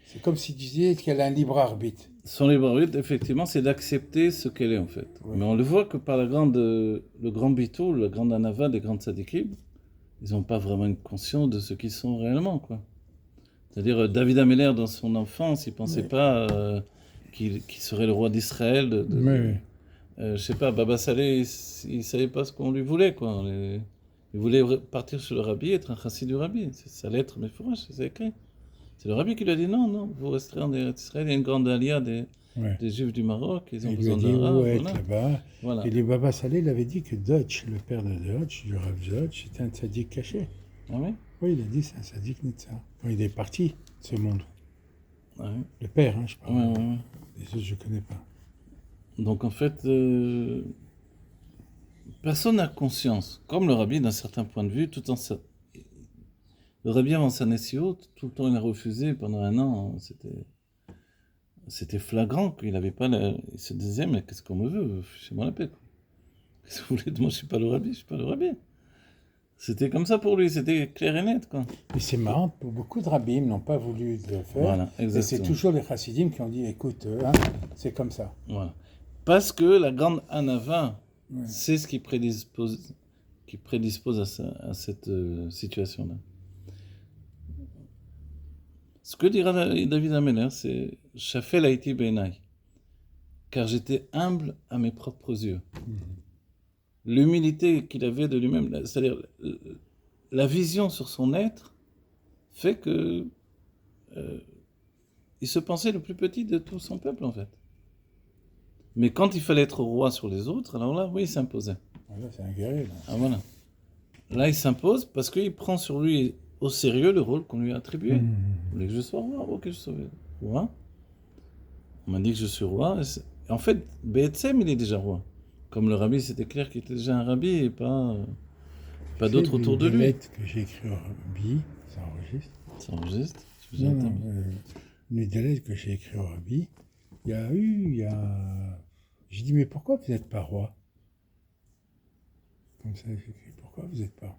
C'est comme si tu disais qu'elle a un libre arbitre. Son libre arbitre, effectivement, c'est d'accepter ce qu'elle est en fait. Ouais. Mais on le voit que par le grand bitou, la grande anava des grandes tzadikim, ils n'ont pas vraiment une conscience de ce qu'ils sont réellement, quoi. C'est-à-dire, David Améler, dans son enfance, il ne pensait pas qu'il serait le roi d'Israël. je sais pas, Baba Saleh, il savait pas ce qu'on lui voulait, quoi. Il voulait partir chez le rabbi, être un chassid du rabbi. C'est sa lettre, mais c'est écrit. C'est le rabbi qui lui a dit non, vous resterez en Israël. Il y a une grande alia des Juifs du Maroc, ils ont besoin d'arabe. Il lui a dit, voilà. là-bas. Voilà. Et les Baba Saleh, il avait dit que Dutch, le père de Dutch, du Rav Dutch, c'était un tzaddik caché. Ah oui? Oui, il a dit c'est un tzaddik Nitsa. Quand il est parti de ce monde. Ah oui. Le père, je parle. Ouais. Les autres, je ne connais pas. Donc en fait, personne n'a conscience. Comme le rabbi, d'un certain point de vue, le rabbi avant sa Nessiot, tout le temps il a refusé pendant 1 an. C'était flagrant qu'il n'avait pas il se disait, mais qu'est-ce qu'on me veut? Fichez-moi la paix, quoi. Qu'est-ce que vous voulez de moi? Je suis pas le rabbi. C'était comme ça pour lui, c'était clair et net, quoi. Mais c'est marrant, beaucoup de rabbins n'ont pas voulu le faire. Voilà, exactement. Et c'est toujours les chassidim qui ont dit, écoute, c'est comme ça. Voilà. Parce que la grande anava, c'est ce qui prédispose à cette situation-là. Ce que dira David Ameller, c'est « Shafel haïti beinai » car j'étais humble à mes propres yeux. L'humilité qu'il avait de lui-même, c'est-à-dire la vision sur son être, fait que il se pensait le plus petit de tout son peuple, en fait. Mais quand il fallait être roi sur les autres, alors là, oui, il s'imposait. Voilà, c'est un guerrier. Là. Ah voilà. Là, il s'impose parce qu'il prend sur lui au sérieux le rôle qu'on lui a attribué. Vous voulez que je sois roi? Ok, je sois roi. On m'a dit que je suis roi. En fait, B'Etzem, il est déjà roi. Comme le rabbi, c'était clair qu'il était déjà un rabbi et pas d'autres autour de lui. Une lettre que j'ai écrite au rabbi, ça enregistre. Ça enregistre? Une des lettres que j'ai écrite au rabbi, j'ai dit, mais pourquoi vous n'êtes pas roi? Comme ça, j'ai écrit, pourquoi vous n'êtes pas?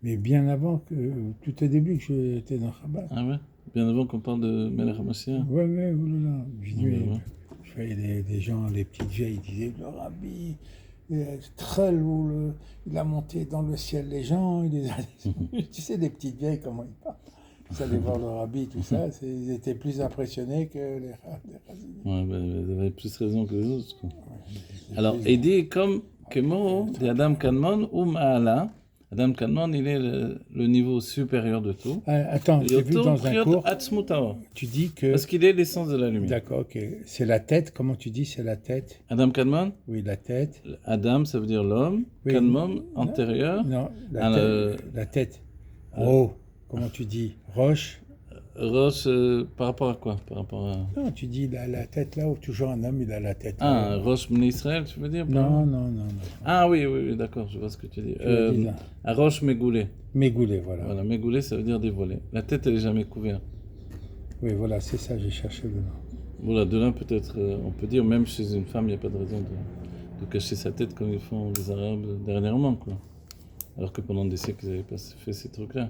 Mais bien avant tout au début que j'étais dans Chabad. Ah ouais? Bien avant qu'on parle de Melech HaMashiach. Ouais, oulala. J'ai dit, je voyais des gens, les petites vieilles, ils disaient, le rabbi, très lourd, il a monté dans le ciel les gens, tu sais, des petites vieilles, comment ils parlent. Ils allaient voir le rabbi, tout ça, ils étaient plus impressionnés que les chassidim. Ouais, vous avez plus raison que les autres. Quoi. Alors, il dit comme Kemo, de Adam Kanmon ou Ma'ala. Adam Kanmon, il est le niveau supérieur de tout. Attends, j'ai vu dans un cours, tu dis que... Parce qu'il est l'essence de la lumière. D'accord, ok. C'est la tête, comment tu dis, c'est la tête? Adam Kanmon? Oui, la tête. Adam, ça veut dire l'homme. Oui. Kanmon, antérieur. Non, la tête. Oh, comment tu dis? Roche? Roche, par rapport à quoi? Par rapport à... Non, tu dis la tête là, où toujours un homme, il a la tête. Ah, Roche Bnei Israël, tu veux dire? Non. Ah oui, d'accord, je vois ce que tu dis. Un Roche Mégoulé. Mégoulé, voilà. Voilà, Mégoulé, ça veut dire dévoilé. La tête, elle n'est jamais couverte. Oui, voilà, c'est ça, j'ai cherché le nom. Voilà, de là, peut-être, on peut dire, même chez une femme, il n'y a pas de raison de cacher sa tête comme ils font les Arabes dernièrement, quoi. Alors que pendant des siècles, ils n'avaient pas fait ces trucs-là.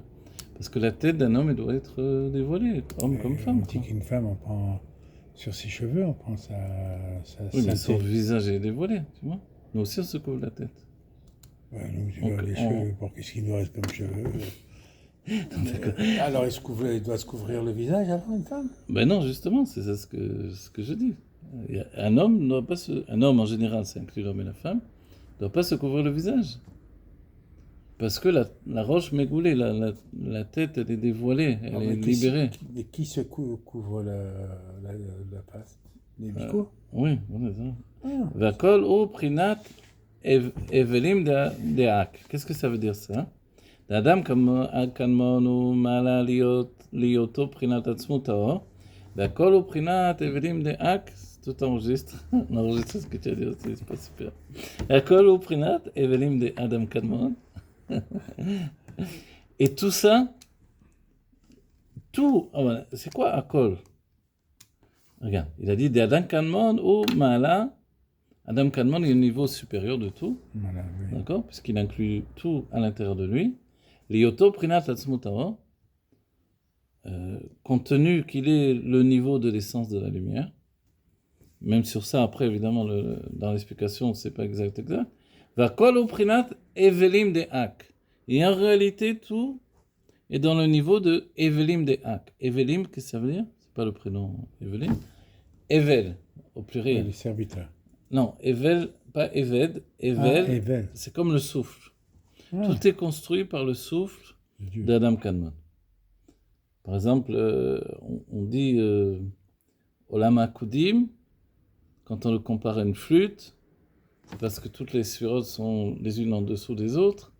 Parce que la tête d'un homme, elle doit être dévoilée, homme comme femme. On dit qu'une femme, on prend sur ses cheveux, on prend sa oui, mais son visage est dévoilé, tu vois. Nous aussi, on se couvre la tête. Ouais, nous, les cheveux, pour qu'est-ce qu'il nous reste comme cheveux Alors, il doit se couvrir le visage avant une femme? Ben non, justement, c'est ça ce que je dis. Un homme ne doit pas un homme, en général, ça inclut l'homme et la femme, ne doit pas se couvrir le visage. Parce que la roche mégoulée, la tête, elle est dévoilée, elle est libérée. Mais qui se couvre la face? Les bicots? Oui, voilà ça. Vakol ou prinat evelim deak. Qu'est-ce que ça veut dire ça? D'Adam kanmon ou mala lioto prinat atzmuto. Vakol ou prinat evelim deak. Tout enregistre. On enregistre ce que tu as dit aussi, c'est pas super. Vakol ou prinat evelim de Adam kanmon. Et tout ça, c'est quoi Akol? Regarde, il a dit de Adam Kanmon ou Ma'ala. Adam Kanmon est au niveau supérieur de tout, voilà, oui. D'accord? Puisqu'il inclut tout à l'intérieur de lui. Lioto Prinat Atzmutao, compte tenu qu'il est le niveau de l'essence de la lumière, même sur ça, après, évidemment, dans l'explication, c'est pas exact. Va kol prinat evelim de ak. Et en réalité, tout est dans le niveau de evelim de ak. Evelim, qu'est-ce que ça veut dire? C'est pas le prénom Evelim. Evel, au pluriel. Les serviteurs. Non, Evel, pas Eved, Ah, Evel, Evel. c'est comme le souffle. Ah, Tout est construit par le souffle Dieu. d'Adam Kadmon. Par exemple, on dit Olam HaKudim, quand on le compare à une flûte, c'est parce que toutes les sphérotes sont les unes en dessous des autres.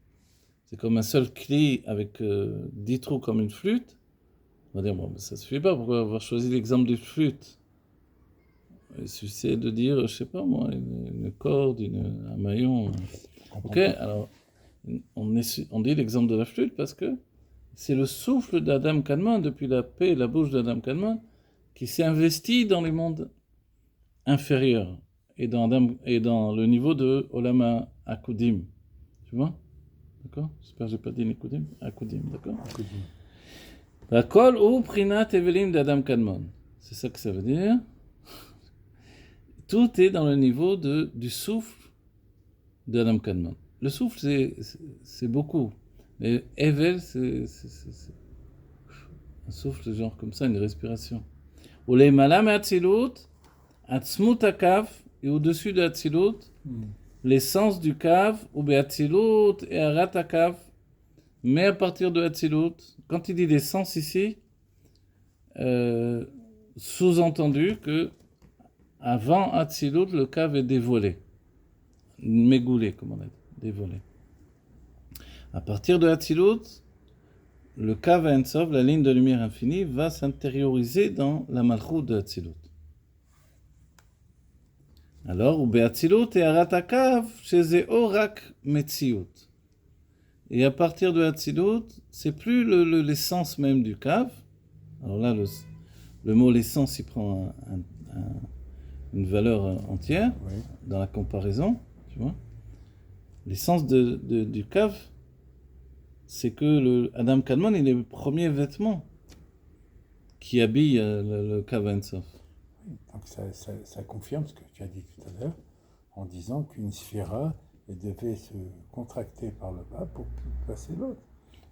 C'est comme un seul cli avec 10 trous comme une flûte. On va dire, bon, mais ça ne suffit pas, pourquoi avoir choisi l'exemple d'une flûte? Il suffisait de dire, je sais pas moi, une corde, un maillon. Je comprends Ok, pas. alors on dit l'exemple de la flûte parce que c'est le souffle d'Adam Kadmon, depuis la paix et la bouche d'Adam Kadmon, qui s'est investi dans les mondes inférieurs et dans le niveau de Olam HaKudim. Tu vois? D'accord? J'espère que j'ai pas dit Nekudim. HaKudim, d'accord? La kol ou prinat evelim d'Adam Kadmon. C'est ça que ça veut dire. Tout est dans le niveau du souffle d'Adam Kadmon. Le souffle, c'est beaucoup. Mais Evel, c'est un souffle genre comme ça, une respiration. Ou les malam atzilut, atzmut akav, et au-dessus de atzilut, l'essence du cave, ou beatzilut et arat akav, mais à partir de atzilut, quand il dit l'essence ici, sous-entendu que avant atzilut, le cave est dévoilé, mégoulé, comme on a dit, dévoilé. À partir de atzilut, le Kav Ensof, la ligne de lumière infinie, va s'intérioriser dans la Malchut de Hatzilut. Alors, ou Behatzilut et Aratakav, chez Orak Metziut. Et à partir de Hatzilut, c'est plus l'essence même du Kav. Alors là, le mot l'essence, il prend une valeur entière Oui. dans la comparaison, tu vois. L'essence du Kav, c'est que Adam Kadmon, il est le premier vêtement qui habille le Kav Ensof. Donc ça confirme ce que tu as dit tout à l'heure en disant qu'une sphéra elle devait se contracter par le bas pour passer l'autre.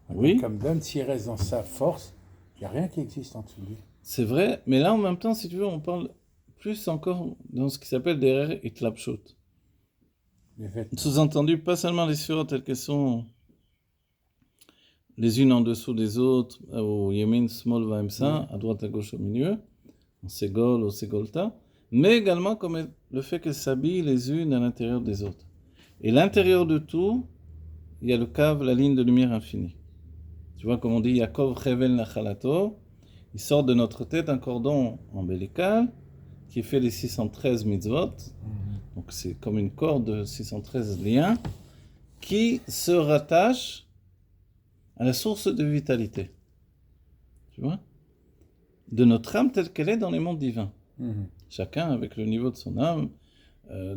Oui. Comme Dan, s'il reste dans sa force, il n'y a rien qui existe en dessous de lui. C'est vrai, mais là en même temps, si tu veux, on parle plus encore dans ce qui s'appelle Derer et Tlapshot. Les vêtements. Sous-entendu, pas seulement les sphérotes telles qu'elles sont les unes en dessous des autres, au Yemin, Smol, Vaemsa, à droite, à gauche, au milieu, en Ségol, au Ségolta, mais également comme le fait qu'elles s'habillent les unes à l'intérieur des autres. Et l'intérieur de tout, il y a le cave, la ligne de lumière infinie. Tu vois, comme on dit, Yaakov Revel Nachalato, il sort de notre tête un cordon ombilical qui fait les 613 mitzvot. Donc c'est comme une corde de 613 liens qui se rattache à la source de vitalité. Tu vois? De notre âme telle qu'elle est dans les mondes divins. Chacun avec le niveau de son âme,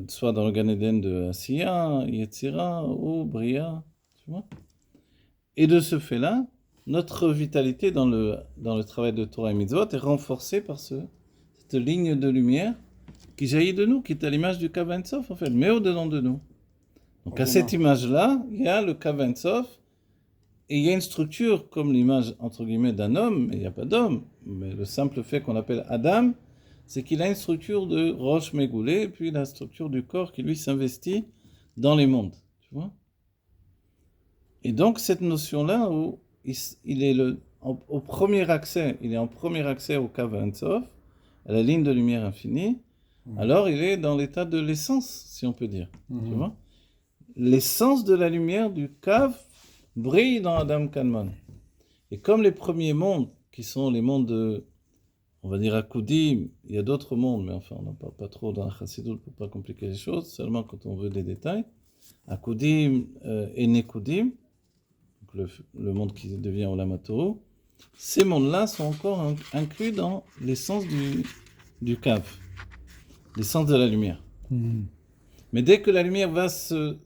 soit dans le Gan Eden de Asiya, Yetzira ou Bria. Tu vois? Et de ce fait-là, notre vitalité dans le travail de Torah et Mitzvot est renforcée par cette ligne de lumière qui jaillit de nous, qui est à l'image du Kav Ensof, en fait, mais au-dedans de nous. Donc à cette image-là, il y a le Kav Ensof, et il y a une structure comme l'image, entre guillemets, d'un homme, mais il n'y a pas d'homme. Mais le simple fait qu'on appelle Adam, c'est qu'il a une structure de roche mégoulée, et puis la structure du corps qui, lui, s'investit dans les mondes. Tu vois? Et donc, cette notion-là, où il est au premier accès, il est en premier accès au Kav Ensof, à la ligne de lumière infinie, alors il est dans l'état de l'essence, si on peut dire. Tu vois? L'essence de la lumière du Kav brille dans Adam Kadmon. Et comme les premiers mondes, qui sont les mondes de, on va dire, Akudim, il y a d'autres mondes, mais enfin, on n'en parle pas trop dans la Chassidut pour pas compliquer les choses, seulement quand on veut des détails. Akudim et Nekudim, le monde qui devient Olam HaTohu, ces mondes-là sont encore inclus dans l'essence du Kav, l'essence de la lumière. Mais dès que la lumière va se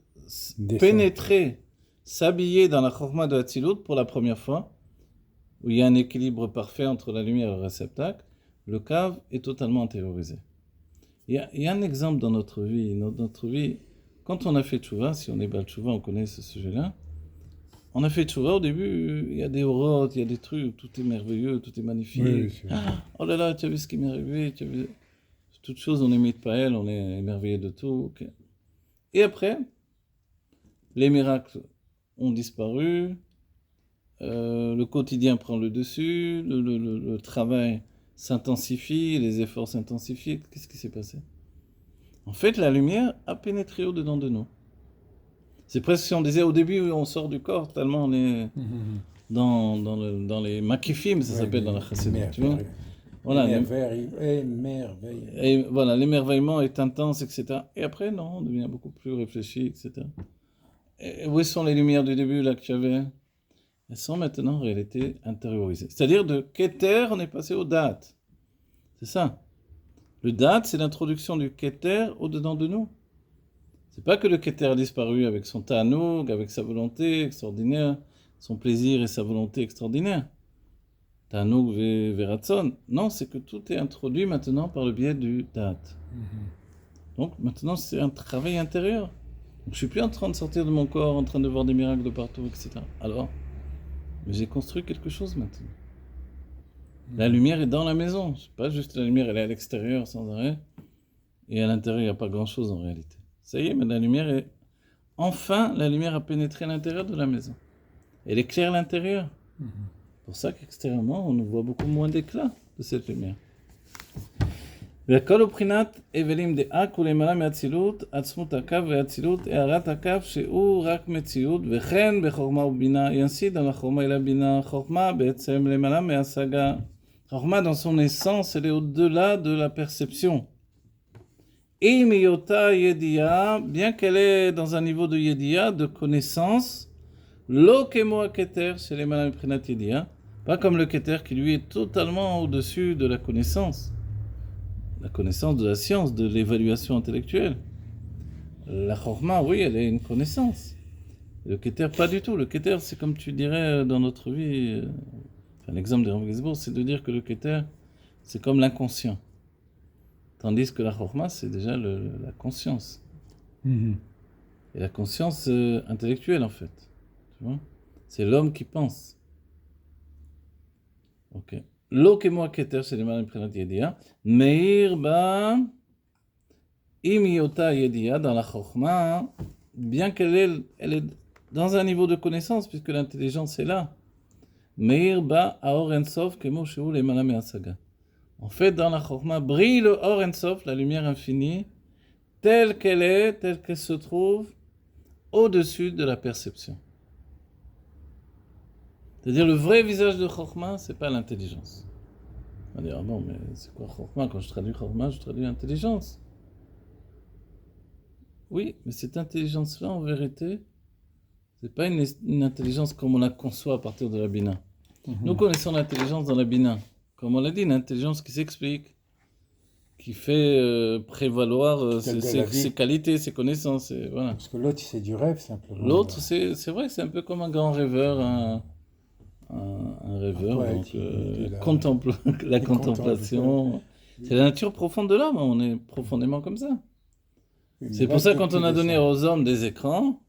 pénétrer, s'habiller dans la Chokhmah de Hatzilut pour la première fois, où il y a un équilibre parfait entre la lumière et le réceptacle, le Kav est totalement intériorisé. Il y a un exemple dans notre vie. Notre vie, quand on a fait Tchouva, si on est Baal Tchouva, on connaît ce sujet-là. On a fait Tchouva, au début, il y a des horotes, il y a des trucs, tout est merveilleux, tout est magnifique. Oui, oh là là, tu as vu ce qui m'est arrivé, tu as vu... Toute chose, on est Mitpael, on est émerveillé de tout. Okay. Et après, les miracles ont disparu, le quotidien prend le dessus, le travail s'intensifie, les efforts s'intensifient. Qu'est-ce qui s'est passé? En fait, la lumière a pénétré au-dedans de nous. C'est presque si on disait au début, on sort du corps, tellement on est dans les makifim, ça s'appelle dans la chassidut, tu vois. Voilà, et voilà, l'émerveillement est intense, etc. Et après, non, on devient beaucoup plus réfléchi, etc. Et où sont les lumières du début, là, que tu avais? Elles sont maintenant en réalité intériorisées. C'est-à-dire de Keter, on est passé au date. C'est ça. Le date, c'est l'introduction du Keter au-dedans de nous. C'est pas que le Keter a disparu avec son ta'anoug, avec sa volonté extraordinaire, son plaisir et sa volonté extraordinaire. Ta'anoug veratson. Non, c'est que tout est introduit maintenant par le biais du date. Donc maintenant, c'est un travail intérieur. Donc, je suis plus en train de sortir de mon corps, en train de voir des miracles de partout, etc. Alors, mais j'ai construit quelque chose maintenant. La lumière est dans la maison. C'est pas juste la lumière, elle est à l'extérieur sans arrêt. Et à l'intérieur, il n'y a pas grand-chose en réalité. Ça y est, mais la lumière est... Enfin, la lumière a pénétré à l'intérieur de la maison. Elle éclaire l'intérieur. C'est pour ça qu'extérieurement, on voit beaucoup moins d'éclat de cette lumière. והכל ובחינת הבלים דעה ולמעלה מהצילות, עצמות הקו והצילות, הערת הקו שהוא רק מציאות, וכן בחוכמה ובינה ינסית על החוכמה אל הבינה, חוכמה בעצם למעלה מהשגה. חוכמה dans son essence, elle est au-delà de la perception. Et miyota yediya, bien qu'elle est dans un niveau de yediya, de connaissance, lo kemo keter chez les malams prinat yediya, pas comme le keter qui lui est totalement au-dessus de la connaissance. La connaissance de la science, de l'évaluation intellectuelle. La chorma, oui, elle est une connaissance. Le keter, pas du tout. Le keter, c'est comme tu dirais dans notre vie, l'exemple de Rav Gizbour, c'est de dire que le keter, c'est comme l'inconscient. Tandis que la chorma, c'est déjà la conscience. Et la conscience intellectuelle, en fait. Tu vois? C'est l'homme qui pense. Ok. Lo kemo keter c'est למעלה מבחינת ידיעה, מאיר בה עם היותה ידיעה dans la chokma, bien qu'elle est dans un niveau de connaissance, puisque l'intelligence est là. מאיר בה האור אינסוף כמו שהוא למעלה מהשגה. En fait, dans la chokma brille le or אינסוף, la lumière infinie, telle qu'elle se trouve au-dessus de la perception. C'est-à-dire, le vrai visage de Chokma, c'est pas l'intelligence. On va dire, ah bon, mais c'est quoi Chokma? Quand je traduis Chokma, je traduis intelligence. Oui, mais cette intelligence-là, en vérité, c'est pas une intelligence comme on la conçoit à partir de la Bina. Nous connaissons l'intelligence dans la Bina. Comme on l'a dit, une intelligence qui s'explique, qui fait prévaloir ses qualités, ses connaissances. Et voilà. Parce que l'autre, c'est du rêve, simplement. L'autre, c'est vrai, c'est un peu comme un grand rêveur, un rêveur, donc la contemplation. C'est la nature profonde de l'homme, on est profondément comme ça. C'est pour ça que quand on a donné aux hommes des écrans,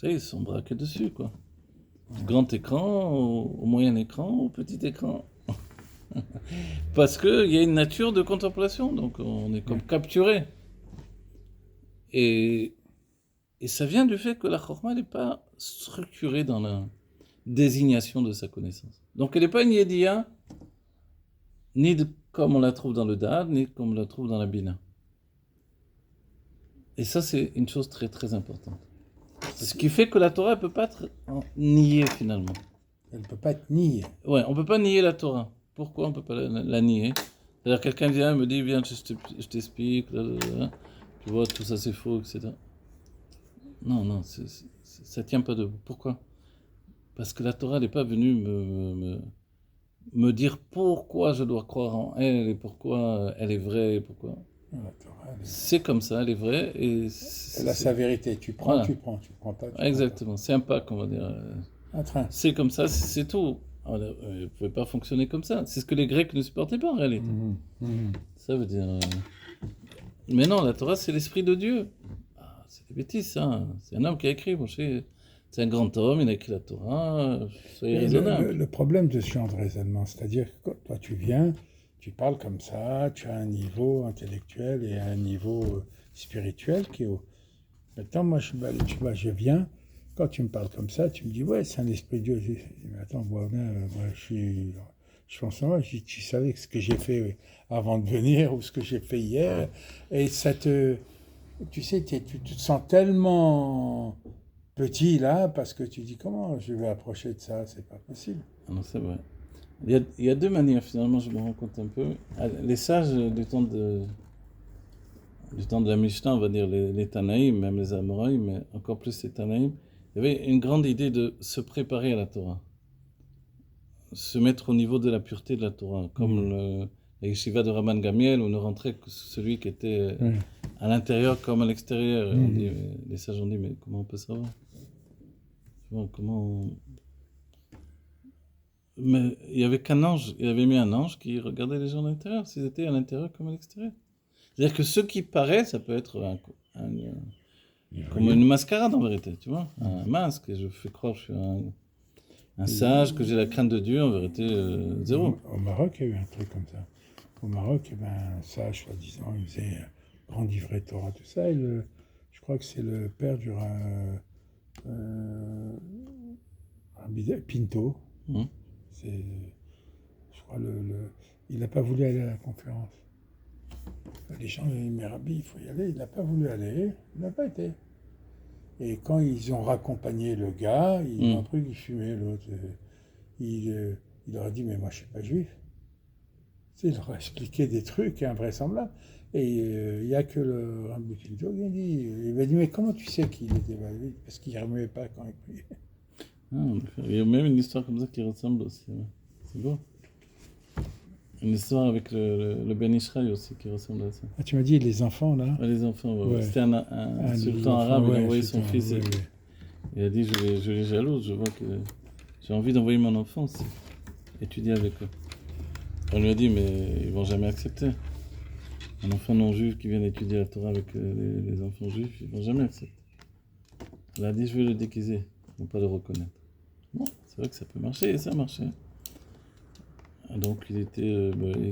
ils sont braqués dessus, quoi. Du grand écran, au moyen écran, au petit écran. Parce qu'il y a une nature de contemplation, donc on est comme capturé. Et ça vient du fait que la chokma n'est pas structurée dans la désignation de sa connaissance. Donc elle n'est pas une yediya, ni comme on la trouve dans le dad, ni comme on la trouve dans la bina. Et ça, c'est une chose très très importante. Ce qui fait que la Torah ne peut pas être niée finalement. Elle ne peut pas être niée. Ouais, on ne peut pas nier la Torah. Pourquoi on ne peut pas la nier? C'est-à-dire quelqu'un vient et me dit, viens, je t'explique, tu vois, tout ça c'est faux, etc. Non, ça ne tient pas debout. Pourquoi? Parce que la Torah n'est pas venue me dire pourquoi je dois croire en elle et pourquoi elle est vraie et pourquoi. La Torah, c'est comme ça, elle est vraie. Et elle a sa vérité. Tu prends, voilà. tu prends pas. Exactement, c'est un pack, on va dire. Un train. C'est comme ça, c'est tout. Vous ne pouvez pas fonctionner comme ça. C'est ce que les Grecs ne supportaient pas en réalité. Ça veut dire. Mais non, la Torah, c'est l'esprit de Dieu. Ah, c'est des bêtises, ça. C'est un homme qui a écrit, mon cher. C'est un grand homme, il a écrit la Torah, soyez raisonnable. Le problème de ce genre de raisonnement, c'est-à-dire que toi tu viens, tu parles comme ça, tu as un niveau intellectuel et un niveau spirituel qui est Maintenant, moi, tu vois, je viens, quand tu me parles comme ça, tu me dis, ouais, c'est un esprit de Dieu. Je dis, mais attends, moi, je pense moi, je dis, tu savais ce que j'ai fait avant de venir ou ce que j'ai fait hier. Et tu sais, tu te sens tellement petit là, parce que tu dis, comment je vais approcher de ça? C'est pas possible. Ah non, c'est vrai. Il y a deux manières, finalement, je me rends compte un peu. Les sages du temps de la Mishnah, on va dire les Tanaïm, même les Amoraïm, mais encore plus les Tanaïm, il y avait une grande idée de se préparer à la Torah, se mettre au niveau de la pureté de la Torah, comme la yeshiva de Rabban Gamiel, où ne rentrait que celui qui était à l'intérieur comme à l'extérieur. Et les sages ont dit, mais comment on peut savoir? Tu vois, Mais il y avait qu'un ange, il avait mis un ange qui regardait les gens à l'intérieur, s'ils étaient à l'intérieur comme à l'extérieur. C'est-à-dire que ce qui paraît, ça peut être comme une mascarade en vérité, tu vois, un masque. Et je fais croire que je suis un sage, que j'ai la crainte de Dieu, en vérité, zéro. Au Maroc, il y a eu un truc comme ça. Au Maroc, un sage, soi-disant, il faisait grand livret de Torah, tout ça. Je crois que c'est le père du Rabbi Pinto. Je crois, il n'a pas voulu aller à la conférence. Les gens lui ont dit, mais Rabbi, il faut y aller. Il n'a pas voulu aller, il n'a pas été. Et quand ils ont raccompagné le gars, ils ont cru qu'il fumait, l'autre. Il leur a dit, mais moi je ne suis pas juif. Tu sais, il leur a expliqué des trucs invraisemblables. Et il n'y a que le Rabbi Pinto qui il m'a dit, mais comment tu sais qu'il était pas juif? Parce qu'il ne remuait pas quand il priait. Il y a même une histoire comme ça qui ressemble aussi. Ouais. C'est beau. Une histoire avec le Ben Ishraï aussi qui ressemble à ça. Ah, tu m'as dit les enfants là? Ouais, les enfants, ouais. C'était un sultan arabe, il a envoyé son fils. Il a dit, je les jalouse, je vois que j'ai envie d'envoyer mon enfant aussi, étudier avec eux. On lui a dit, mais ils vont jamais accepter. Un enfant non juif qui vient étudier la Torah avec les enfants juifs, ils vont jamais accepter. Elle a dit, je vais le déguiser, ils ne vont pas le reconnaître. Bon, c'est vrai que ça peut marcher, et ça a marché. Donc ils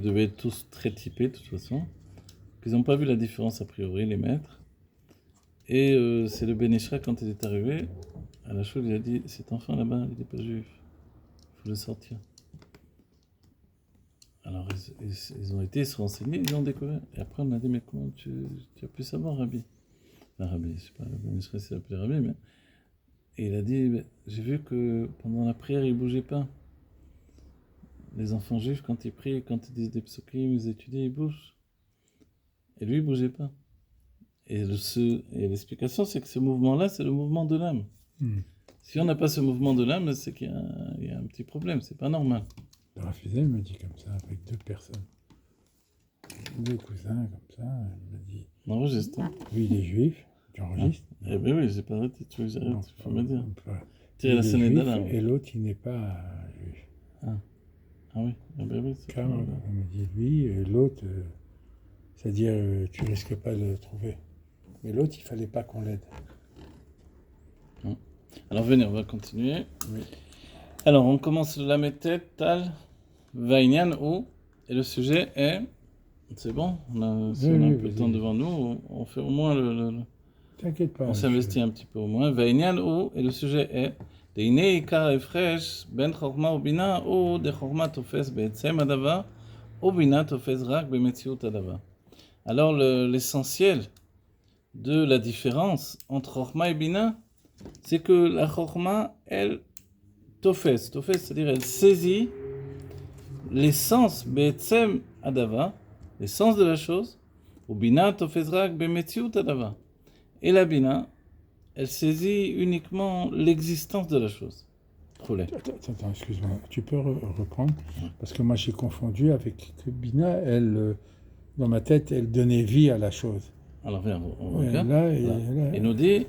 devaient être tous très typés de toute façon. Ils n'ont pas vu la différence a priori, les maîtres. Et c'est le Ben Ishra, quand il est arrivé, à la chose, il a dit, cet enfant là-bas, il n'est pas juif, il faut le sortir. Alors ils ont été se renseigner, ils ont découvert. Et après on a dit, mais comment tu as pu savoir, Rabbi? Enfin, Rabbi, je sais pas, le Ben Ishra s'est appelé Rabbi, mais... Et il a dit, j'ai vu que pendant la prière, il ne bougeait pas. Les enfants juifs, quand ils prient, quand ils disent des psukim, ils étudient, ils bougent. Et lui, il ne bougeait pas. Et l'explication, c'est que ce mouvement-là, c'est le mouvement de l'âme. Si on n'a pas ce mouvement de l'âme, c'est qu'il y a un petit problème, c'est pas normal. Le Raphaël me dit comme ça, avec deux personnes. Deux cousins, comme ça, il m'a dit... Enregistre. Lui, il est juif, tu enregistres? Eh bien oui, j'ai pas arrêté, tu veux que j'arrête, il faut me dire. Tirer la sonnette d'alarme. Et l'autre, il n'est pas juif. Ah oui, eh bien oui. Car on me dit lui, et l'autre, c'est-à-dire tu risques pas de le trouver. Mais l'autre, il fallait pas qu'on l'aide. Alors venez, on va continuer. Oui. Alors on commence la méthode Tal Vainyan ou, et le sujet est, c'est bon, si on a un peu de temps devant nous, on fait au moins T'inquiète pas. On s'investit un petit peu au moins. Vainyan ou, et le sujet est Deine ikar efresh ben chorma ou bina ou de chorma tofes be'etzem adava ou bina tofes rak be'metziut adava. Alors l'essentiel de la différence entre chorma et bina, c'est que la chorma, elle tofes, c'est-à-dire elle saisit l'essence be'etzem adava, l'essence de la chose, ou bina tofes rak be'metziut adava. Et la bina, elle saisit uniquement l'existence de la chose. Attends, excuse-moi. Tu peux reprendre? Parce que moi, j'ai confondu avec que Bina, elle, dans ma tête, elle donnait vie à la chose. Alors, viens, on regarde. Il nous dit,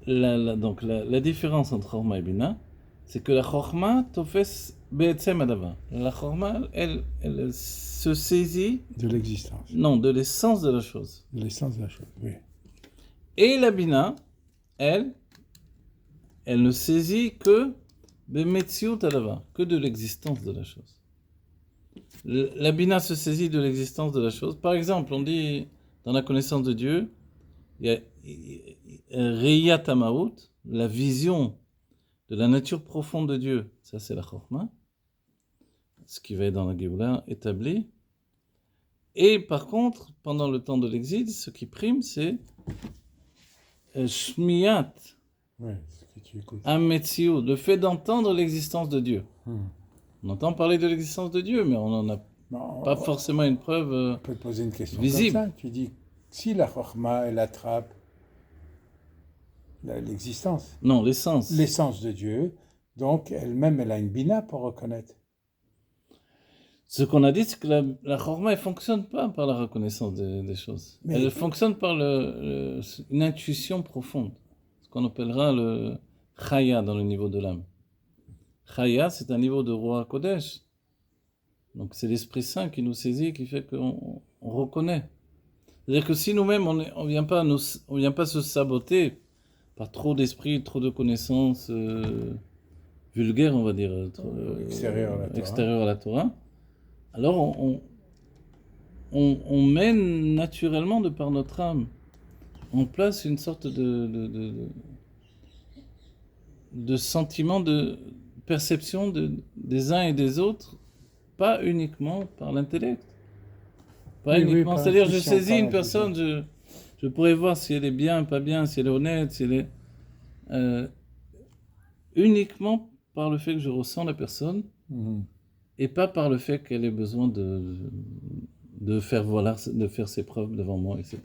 la différence entre Chorma et Bina, c'est que la Chorma tofes be'etzem adava. La Chorma, elle se saisit... De l'existence. Non, de l'essence de la chose. De l'essence de la chose, oui. Et la Bina, elle ne saisit que be'metziut adava, que de l'existence de la chose. La Bina se saisit de l'existence de la chose. Par exemple, on dit, dans la connaissance de Dieu, il Reiyat Hamaut, la vision de la nature profonde de Dieu, ça c'est la Chorma, ce qui va être dans la Géoula établi. Et par contre, pendant le temps de l'exil, ce qui prime, c'est Shmiyat Ouais, ce que tu écoutes. Ametziou, le fait d'entendre l'existence de Dieu. Hmm. On entend parler de l'existence de Dieu, mais on n'en a Bon, pas forcément une preuve on peut te poser une question visible. comme ça. Tu dis, si la Chorma, elle attrape l'existence, Non, l'essence. l'essence de Dieu, donc elle-même, elle a une bina pour reconnaître. Ce qu'on a dit, c'est que la Chorma, elle ne fonctionne pas par la reconnaissance des choses. Mais- Elle fonctionne par une intuition profonde. Ce qu'on appellera le Chaya dans le niveau de l'âme. Chaya, c'est un niveau de Roi Kodesh. Donc c'est l'Esprit Saint qui nous saisit, qui fait qu'on reconnaît. C'est-à-dire que si nous-mêmes, on ne vient pas se saboter par trop d'esprit, trop de connaissances vulgaires, on va dire, extérieures à la Torah, alors on mène naturellement, de par notre âme, on place une sorte de sentiment de perception des uns et des autres, pas uniquement par l'intellect. Pas Oui, uniquement, par c'est-à-dire je l'intuition, saisis par une personne, je pourrais voir si elle est bien, pas bien, si elle est honnête, si elle est... uniquement par le fait que je ressens la personne, Mhm. et pas par le fait qu'elle ait besoin de faire ses preuves devant moi, etc.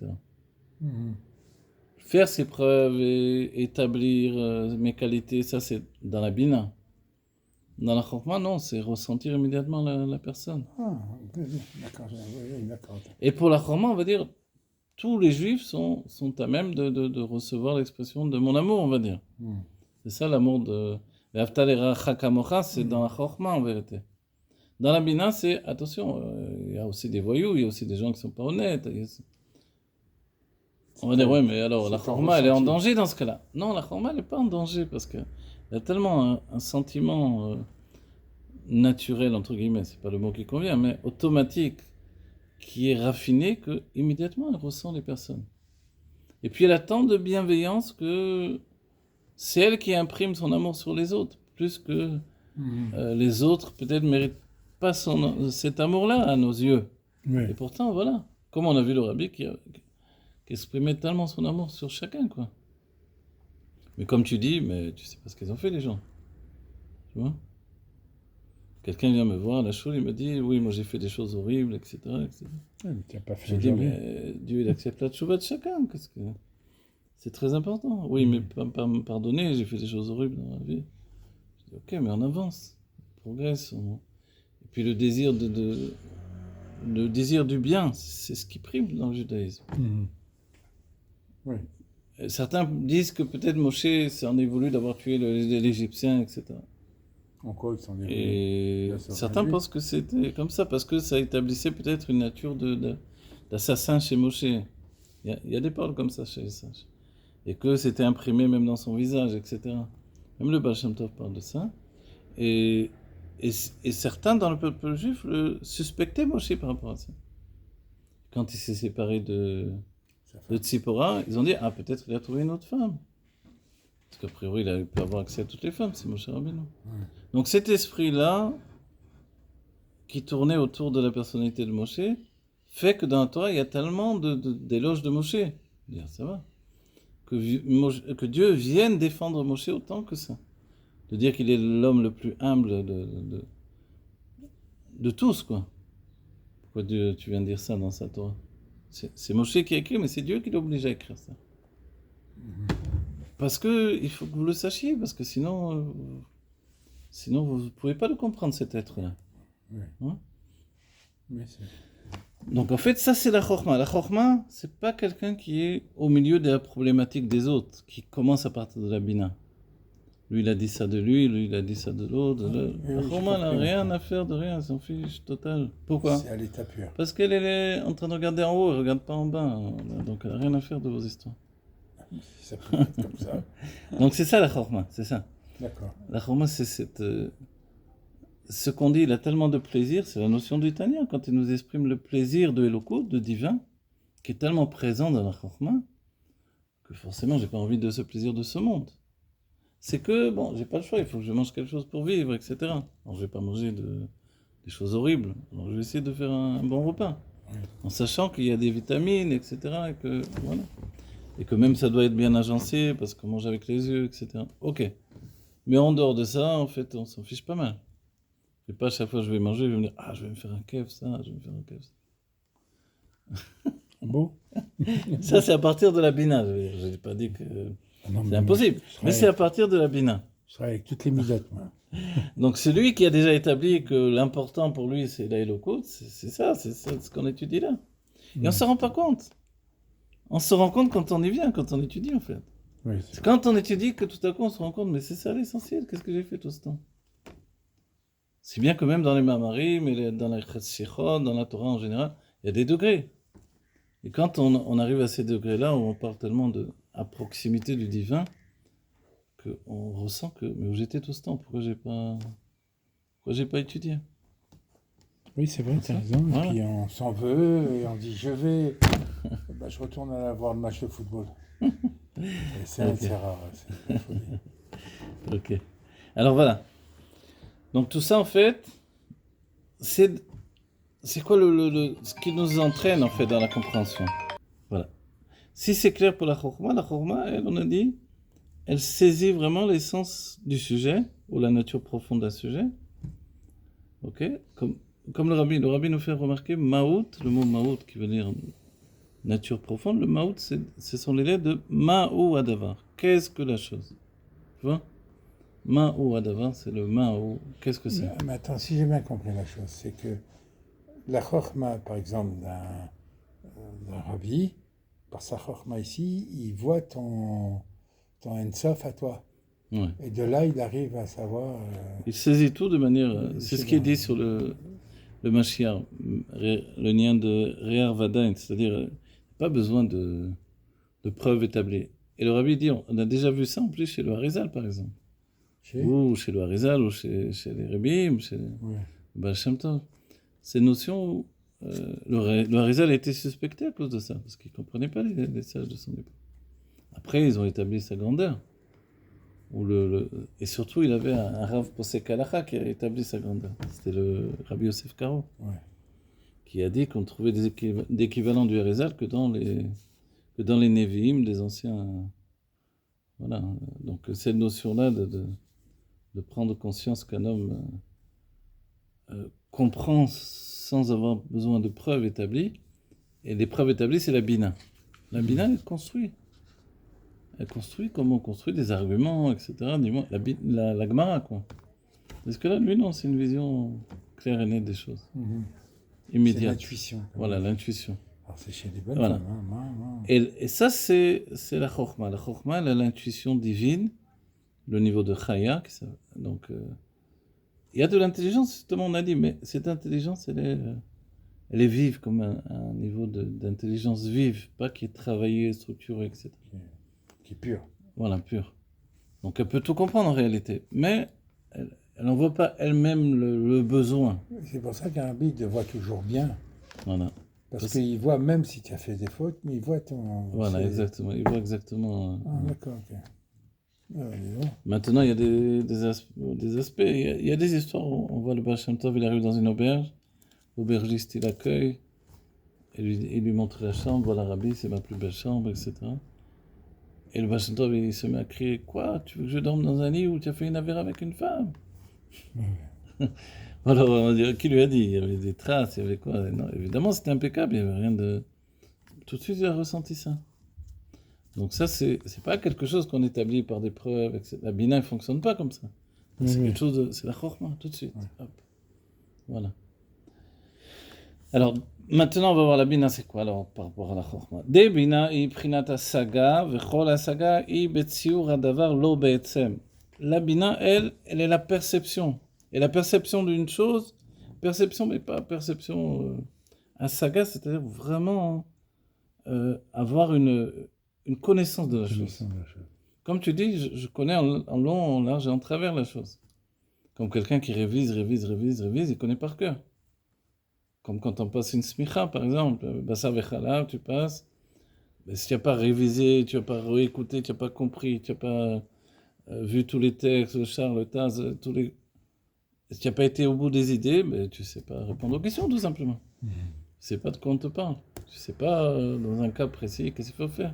Mhm. Faire ses preuves et établir mes qualités, ça c'est dans la bina. Dans la chokma, non, c'est ressentir immédiatement la personne. Ah, d'accord, oui, d'accord. Et pour la chokma, on va dire, tous les juifs sont à même de recevoir l'expression de mon amour, on va dire. Mhm. C'est ça l'amour de... L'Aftal et Racha Kamocha, c'est dans la chokma en vérité. Dans la bina, c'est, attention, il y a aussi des voyous, il y a aussi des gens qui ne sont pas honnêtes. On va dire, ouais, mais alors la chorma, elle est en danger dans ce cas-là. Non, la chorma, elle n'est pas en danger parce qu'il y a tellement un sentiment naturel, entre guillemets, c'est pas le mot qui convient, mais automatique, qui est raffiné, que immédiatement elle ressent les personnes. Et puis elle a tant de bienveillance que c'est elle qui imprime son amour sur les autres, plus que les autres peut-être méritent pas cet amour-là à nos yeux. Oui. Et pourtant, voilà, comme on a vu le rabbi qui exprimait tellement son amour sur chacun, quoi. Mais comme tu dis, mais tu sais pas ce qu'ils ont fait, les gens. Tu vois? Quelqu'un vient me voir à la choule, il me dit, oui, moi j'ai fait des choses horribles, etc. etc. Oui, mais tu n'as pas fait Je dis, aujourd'hui. mais Dieu, il accepte la tchouva de chacun. C'est très important. Oui, mais pas me pardonner, j'ai fait des choses horribles dans la vie. Je dis, ok, mais on avance, on progresse. Et puis le désir le désir du bien, c'est ce qui prime dans le judaïsme. Mhm. Oui. Certains disent que peut-être Moshe s'en est voulu d'avoir tué l'Égyptien, etc. En quoi ils sont déroulés? Et Là, ça certains aurait dû. pensent que c'était comme ça, parce que ça établissait peut-être une nature d'assassin chez Moshe. Il y a des paroles comme ça chez les sages. Et que c'était imprimé même dans son visage, etc. Même le Baal Shem Tov parle de ça. Et certains dans le peuple juif le suspectaient Moshe par rapport à ça. Quand il s'est séparé de Tzipora, ils ont dit, ah, peut-être il a trouvé une autre femme. Parce qu'a priori, il a pu avoir accès à toutes les femmes, c'est Moshe Rabbeinu. Ouais. Donc cet esprit-là, qui tournait autour de la personnalité de Moshe, fait que dans la Torah, il y a tellement d'éloges de Moshe. Dire, ça va. Que Dieu vienne défendre Moshe autant que ça. De dire qu'il est l'homme le plus humble de tous, quoi. Pourquoi tu viens de dire ça dans sa Torah? C'est Moshe qui a écrit, mais c'est Dieu qui l'oblige à écrire ça. Parce que il faut que vous le sachiez, parce que sinon vous ne pouvez pas le comprendre, cet être-là. Oui. Hein? Oui, Donc en fait, ça c'est la chorma. La chorma, c'est pas quelqu'un qui est au milieu de la problématique des autres, qui commence à partir de la bina. Lui, il a dit ça de lui, il a dit ça de l'autre. La chorma n'a rien à faire de rien, elle s'en fiche total. Pourquoi? c'est à l'état pur. Parce qu'elle est en train de regarder en haut, elle ne regarde pas en bas. Donc elle n'a rien à faire de vos histoires. Ça peut être comme ça. Donc c'est ça la chorma, c'est ça. D'accord. La chorma, c'est ce qu'on dit, il a tellement de plaisir, c'est la notion du Tanya, quand il nous exprime le plaisir de Elokut, de divin, qui est tellement présent dans la chorma, que forcément j'ai pas envie de ce plaisir de ce monde. C'est que, bon, j'ai pas le choix, il faut que je mange quelque chose pour vivre, etc. Alors je vais pas manger des choses horribles, alors je vais essayer de faire un bon repas, en sachant qu'il y a des vitamines, etc. Et que, voilà. Et que même ça doit être bien agencé, parce qu'on mange avec les yeux, etc. Ok. Mais en dehors de ça, en fait, on s'en fiche pas mal. Et pas à chaque fois que je vais manger, je vais me dire, ah, je vais me faire un kef, ça, je vais me faire un kef, ça. Bon. Ça, c'est à partir de la bina. Je n'ai pas dit que Non, c'est mais impossible. Mais c'est à partir de la bina. Je serai avec toutes les midotes, moi. Donc, celui qui a déjà établi que l'important pour lui, c'est l'Aïlokut, c'est ça, c'est ce qu'on étudie là. Et on ne se rend pas compte. On se rend compte quand on y vient, quand on étudie, en fait. Oui, C'est quand on étudie que tout à coup, on se rend compte, mais c'est ça l'essentiel, qu'est-ce que j'ai fait tout ce temps? Si bien que même dans les Mamarim, dans la Cheshichot, dans la Torah en général, il y a des degrés. Et quand on arrive à ces degrés-là, où on parle tellement à proximité du divin, qu'on ressent que, mais où j'étais tout ce temps, pourquoi j'ai pas étudié? oui, c'est vrai, tu as raison. Voilà. Et puis on s'en veut, et on dit je vais. Bah, je retourne à voir le match de football. Et c'est Ok. c'est rare, c'est la folie. Ok. Alors voilà. Donc tout ça, en fait, c'est quoi ce qui nous entraîne, en fait, dans la compréhension? Voilà. Si c'est clair pour la Chorma, elle, on a dit, elle saisit vraiment l'essence du sujet, ou la nature profonde d'un sujet. Ok? Comme le rabbi nous fait remarquer, Maout, le mot Maout qui veut dire nature profonde, le Maout, ce sont les lettres de Ma'ou Adavar. Qu'est-ce que la chose? Tu vois? Ma'ou Adavar, c'est le Ma'ou. Qu'est-ce que c'est? Mais attends, si j'ai bien compris la chose, c'est que la chorma, par exemple, d'un rabbi, par sa chorma ici, il voit ton ensof à toi. Ouais. Et de là, il arrive à savoir. Il saisit tout de manière. C'est ce qui est dit sur le Mashiach, le lien de Réar Vadain, c'est-à-dire pas besoin de preuves établies. Et le rabbi dit, on a déjà vu ça en plus chez le Harizal par exemple. Ou chez le Harizal, ou chez les Rebim, chez le Baal Shem Tov. Ces notions où le Harizal a été suspecté à cause de ça, parce qu'il ne comprenait pas les sages de son époque. Après, ils ont établi sa grandeur. Et surtout, il avait un Rav Posek Halacha qui a établi sa grandeur. C'était le Rabbi Yosef Karo, qui a dit qu'on trouvait d'équivalents du Harizal que dans les Nevi'im des anciens. Voilà. Donc, cette notion-là de prendre conscience qu'un homme comprend sans avoir besoin de preuves établies, et les preuves établies, c'est la Bina. La Bina, elle construit. Elle construit comme on construit des arguments, etc. Dis-moi, la Gemara, quoi. Parce que là, lui, non, c'est une vision claire et nette des choses. Immédiate. C'est l'intuition. Voilà, l'intuition. Alors, c'est chez les bonnes Voilà. femmes. Et ça, c'est la Chokhmah. La Chokhmah, elle a l'intuition divine, le niveau de Chaya. Donc, il y a de l'intelligence, justement, on a dit, mais cette intelligence, elle est vive, comme un niveau d'intelligence vive, pas qui est travaillée, structurée, etc. Qui est pure. Voilà, pure. Donc elle peut tout comprendre en réalité, mais elle n'en voit pas elle-même le besoin. C'est pour ça qu'un rabbi te voit toujours bien. Voilà. Parce qu'il voit même si tu as fait des fautes, mais il voit ton... Voilà, exactement. Il voit exactement... Ah, d'accord, ok. Maintenant, il y a des aspects. Il y a des histoires où on voit le Baal Shem Tov, il arrive dans une auberge, l'aubergiste, il l'accueille, et il lui montre la chambre, voilà, Rabbi, c'est ma plus belle chambre, etc. Et le Baal Shem Tov, il se met à crier, quoi, tu veux que je dorme dans un lit où tu as fait une affaire avec une femme? Alors, on va dire, qui lui a dit? Il y avait des traces, il y avait quoi? Non, évidemment, c'était impeccable, il n'y avait rien de... Tout de suite, il a ressenti ça. Donc ça, c'est pas quelque chose qu'on établit par des preuves, etc. La Bina ne fonctionne pas comme ça. C'est quelque chose de... C'est la Chokhmah, tout de suite. Hop. Voilà. Alors, maintenant, on va voir la Bina, c'est quoi alors par rapport à la Chokhmah? De Bina, i prinat asaga, vechol asaga, i betsiur adavar lo be'etzem. La Bina, elle est la perception. Et la perception d'une chose, perception, mais pas perception asaga, c'est-à-dire vraiment avoir une connaissance de la chose. Comme tu dis, je connais en long, en large et en travers la chose. Comme quelqu'un qui révise, il connaît par cœur. Comme quand on passe une smicha, par exemple, bassa vechala, tu passes, Mais si tu n'as pas révisé, tu n'as pas réécouté, tu n'as pas compris, tu n'as pas vu tous les textes, le char, le Taz, si tu n'as pas été au bout des idées, mais tu ne sais pas répondre aux questions, tout simplement. Tu ne sais pas de quoi on te parle. Tu ne sais pas, dans un cas précis, qu'est-ce qu'il faut faire.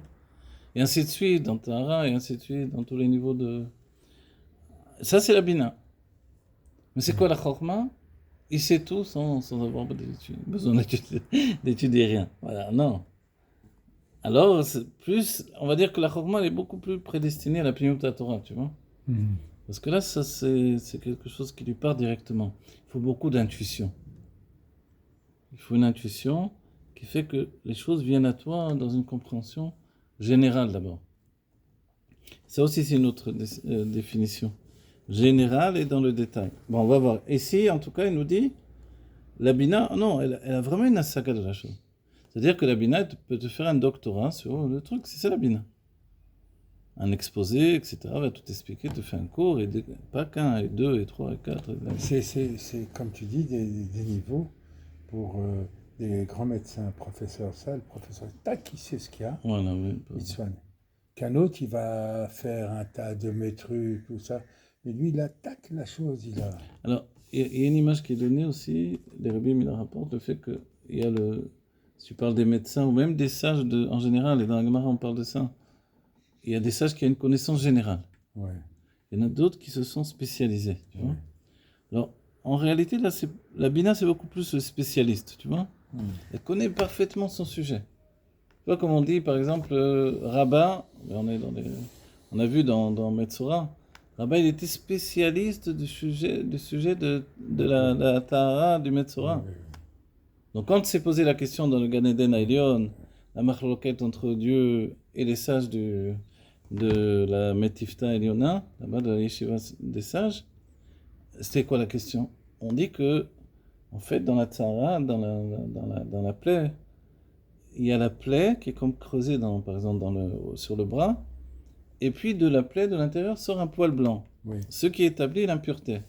Et ainsi de suite, dans Tahara, et ainsi de suite, dans tous les niveaux de... Ça, c'est la Bina. Mais c'est quoi la Chorma? Il sait tout sans avoir besoin d'étudier rien. Voilà, non. Alors, on va dire que la Chorma, elle est beaucoup plus prédestinée à la Pnimiut Torah, tu vois. Parce que là, ça, c'est quelque chose qui lui part directement. Il faut beaucoup d'intuition. Il faut une intuition qui fait que les choses viennent à toi dans une compréhension générale d'abord. Ça aussi, c'est une autre définition. Générale et dans le détail. Bon, on va voir. Ici, en tout cas, il nous dit, la Bina, non, elle a vraiment une asaga de la chose. C'est-à-dire que la Bina peut te faire un doctorat sur le truc, c'est ça la Bina. Un exposé, etc., va tout expliquer, te fait un cours, et pas qu'un, et deux, et trois, et quatre. C'est comme tu dis, des niveaux pour des grands médecins, professeur ça, le professeur, tac, il sait ce qu'il y a, Voilà, oui. il soigne. Qu'un autre, il va faire un tas de mes trucs, tout ça, mais lui, il attaque la chose, il a... Alors, il y a une image qui est donnée aussi, les rabbins, il rapporte le fait que il y a si tu parles des médecins, ou même des sages en général, et dans la Gemara on parle de ça, il y a des sages qui ont une connaissance générale. Ouais. Il y en a d'autres qui se sont spécialisés, tu vois. Alors, en réalité, là, la Bina, c'est beaucoup plus le spécialiste, tu vois. Elle connaît parfaitement son sujet. Tu vois, comme on dit, par exemple, Rabbin, on a vu dans Metzora, Rabbin, il était spécialiste du sujet de la Tahara du Metzora. Donc, quand s'est posé la question dans le Gan Eden à Elion, la machloket entre Dieu et les sages de la Metifta Eliona, là-bas de la Yeshiva des sages, c'était quoi la question? On dit que, en fait, dans la Tahara, dans la plaie, il y a la plaie qui est comme creusée, par exemple, sur le bras, et puis de la plaie de l'intérieur sort un poil blanc, ce qui établit l'impureté.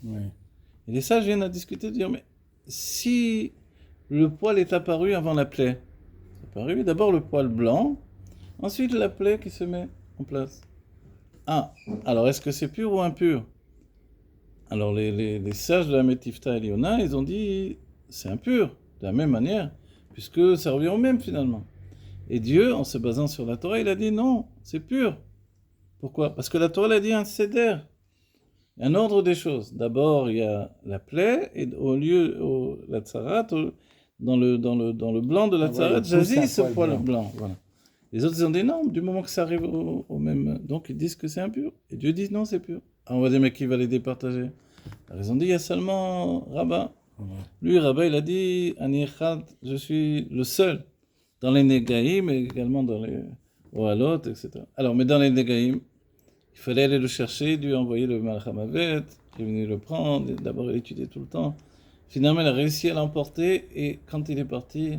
Et les sages viennent à discuter, de dire, mais si le poil est apparu avant la plaie, c'est apparu d'abord le poil blanc, ensuite la plaie qui se met en place. Ah, alors est-ce que c'est pur ou impur? Alors les sages de la Metifta Eliona, ils ont dit, c'est impur, de la même manière, puisque ça revient au même finalement. Et Dieu, en se basant sur la Torah, il a dit non, c'est pur. Pourquoi? Parce que la Torah, elle a dit un seder, un ordre des choses. D'abord, il y a la plaie, et la tsarat, dans le blanc de la tsarat, jadis ce poil blanc. Voilà. Les autres, ils ont dit non, du moment que ça arrive au même. Donc, ils disent que c'est impur. Et Dieu dit non, c'est pur. Alors, on va dire, mais qui va les départager? Alors, ils ont dit, il y a seulement Rabbin. Lui, Rabbin, il a dit, Ani Echad, je suis le seul. Dans les Negaïm, mais également dans les Ohalot, etc. Alors, mais dans les Negaïm, il fallait aller le chercher, Dieu a envoyé le Malach HaMavet, qui est venu le prendre, d'abord il étudiait tout le temps. Finalement, il a réussi à l'emporter, et quand il est parti,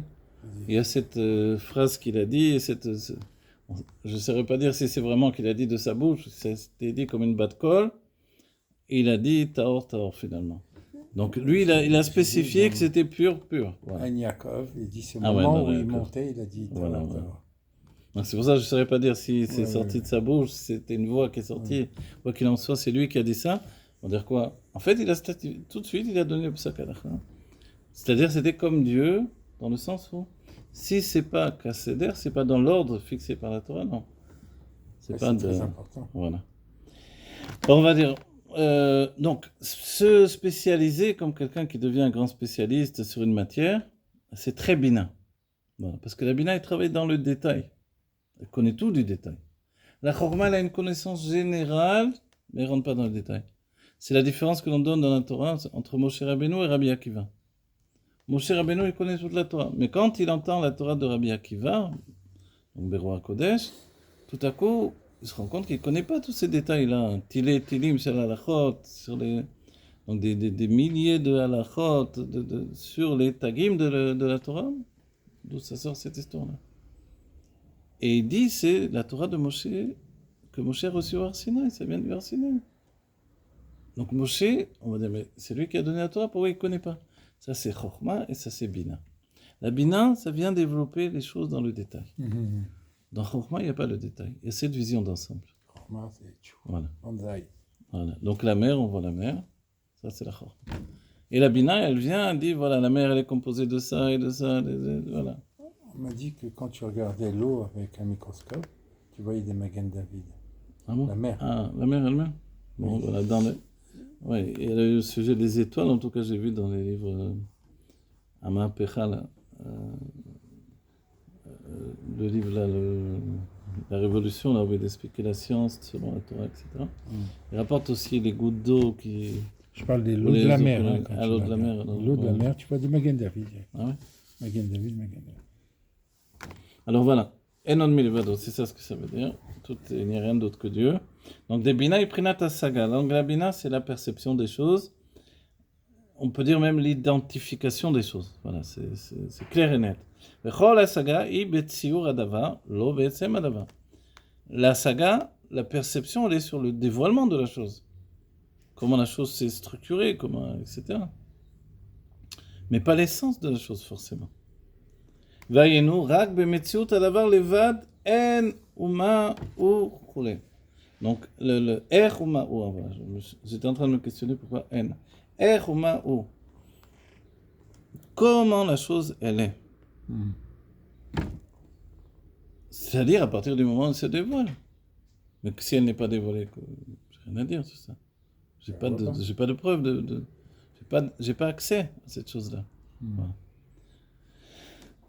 il y a cette phrase qu'il a dit, je ne saurais pas dire si c'est vraiment qu'il a dit de sa bouche, c'était dit comme une batte colle, et il a dit Taor, Taor finalement. Donc lui, il a spécifié que c'était pur. Voilà. Yaakov, il dit c'est le moment où il montait, il a dit Taor, Taor. Donc c'est pour ça que je ne saurais pas dire si c'est sorti de sa bouche, si c'était une voix qui est sortie. Quoi qu'il en soit, c'est lui qui a dit ça. On va dire quoi? En fait, tout de suite, il a donné le psak halacha. C'est-à-dire, c'était comme Dieu, dans le sens où, si c'est pas Kasséder, c'est pas dans l'ordre fixé par la Torah, non. C'est très important. Voilà. Alors, on va dire, donc, se spécialiser comme quelqu'un qui devient un grand spécialiste sur une matière, c'est très bina. Voilà. Parce que la bina, elle travaille dans le détail. Elle connaît tout du détail. La chorma, elle a une connaissance générale, mais elle ne rentre pas dans le détail. C'est la différence que l'on donne dans la Torah entre Moshe Rabbeinu et Rabbi Akiva. Moshe Rabbeinu, il connaît toute la Torah. Mais quand il entend la Torah de Rabbi Akiva, donc Beroa Kodesh, tout à coup, il se rend compte qu'il ne connaît pas tous ces détails-là. Tilim, sur la halachot, donc des milliers de halachot sur les tagim de la Torah. D'où ça sort cette histoire-là? Et il dit, c'est la Torah de Moshe, que Moshe a reçue au Har Sinaï, ça vient du Har Sinaï. Donc Moshe, on va dire, mais c'est lui qui a donné la Torah, pourquoi il ne connaît pas? Ça c'est Chokhmah et ça c'est Bina. La Bina, ça vient développer les choses dans le détail. Dans Chokhmah, il n'y a pas le détail. Il y a cette vision d'ensemble. Chokhmah, c'est tchou. Voilà. Banzai. Voilà. Donc la mer, on voit la mer. Ça, c'est la Chokhmah. Et la Bina, elle vient, elle dit, voilà, la mer, elle est composée de ça et de ça. Voilà. On m'a dit que quand tu regardais l'eau avec un microscope, tu voyais des Magen David. Ah bon? La mer. Ah, la mer elle-même? Bon, Oui. voilà, dans le... Oui, et le sujet des étoiles, en tout cas, j'ai vu dans les livres Ama Pecha, là, le livre là, la Révolution, là où il expliquait la science selon la Torah, etc. Il rapporte aussi les gouttes d'eau qui... Je parle de Ou l'eau de les la eaux mer. que- Hein, quand à tu l'eau de la la mer, regardes. alors, L'eau de la ouais. mer, tu vois du Magen David. Ah ouais? Magen David, Magen David. Alors voilà, Enon Milvado, c'est ça ce que ça veut dire. Il n'y a rien d'autre que Dieu. Donc des Bina et Prinata Saga. Donc la Bina, c'est la perception des choses. On peut dire même l'identification des choses. Voilà, c'est clair et net. Vechol Saga, I Betsiur Adava, Lo Betsem Adava. La saga, la perception, elle est sur le dévoilement de la chose. Comment la chose s'est structurée, comment, etc. Mais pas l'essence de la chose, forcément. Vayenu rak bemetziut adavar levad en uma ou choulé. Donc, le er uma ou, voilà, j'étais en train de me questionner pourquoi en. Er uma ou. Comment la chose, elle est. C'est-à-dire à partir du moment où elle se dévoile. Mais si elle n'est pas dévoilée, j'ai rien à dire sur ça. J'ai pas de preuve j'ai pas accès à cette chose-là. Voilà.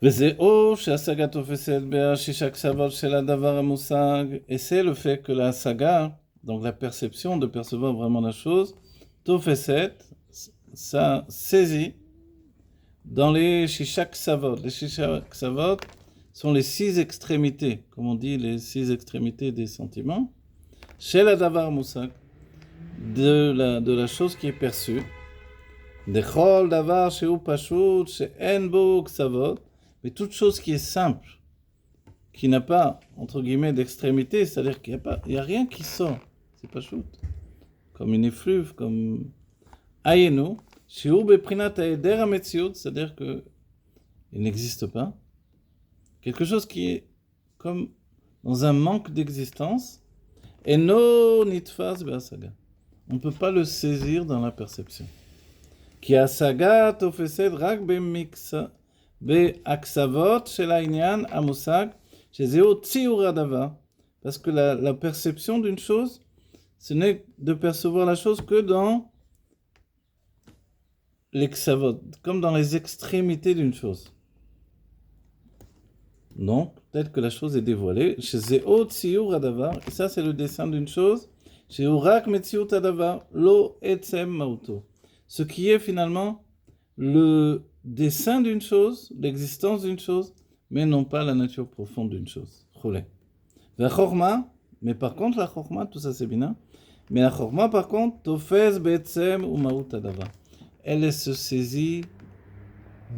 וזהו שהשגה תופסת בשישה קצוות של הדבר המושג, et c'est le fait que la saga, donc la perception de percevoir vraiment la chose, תופסת, ça saisit dans les shisha ksavot. Les shisha ksavot sont les 6 extrémités, comme on dit, les 6 extrémités des sentiments, chez la davar moussag, de la chose qui est perçue, dechol davar sheu pashut she'en bo ksavot, mais toute chose qui est simple, qui n'a pas, entre guillemets, d'extrémité, c'est-à-dire qu'il n'y a rien qui sort, c'est pas shoot, comme une effluve, comme ayenu, sheu beprinat haeder hametziut, c'est-à-dire que il n'existe pas, quelque chose qui est comme dans un manque d'existence, et no nitfas be'asaga. On ne peut pas le saisir dans la perception. Ki asaga tofesed rak bemiksa be'aksavot shel ha'inyan hamusag shezeo tziur hadavar. Parce que la perception d'une chose, ce n'est de percevoir la chose que dans les ksavot, comme dans les extrémités d'une chose. Donc, peut-être que la chose est dévoilée. Shezeo tziur hadavar, et ça c'est le dessin d'une chose. Sheurak metziut hadavar lo etzem mauto. Ce qui est finalement le dessin d'une chose, l'existence d'une chose, mais non pas la nature profonde d'une chose. Choulé. La chorma, mais par contre la chorma, tout ça c'est bien, mais la chorma par contre, tofez be'etzem ou maut hadavar. Elle se saisit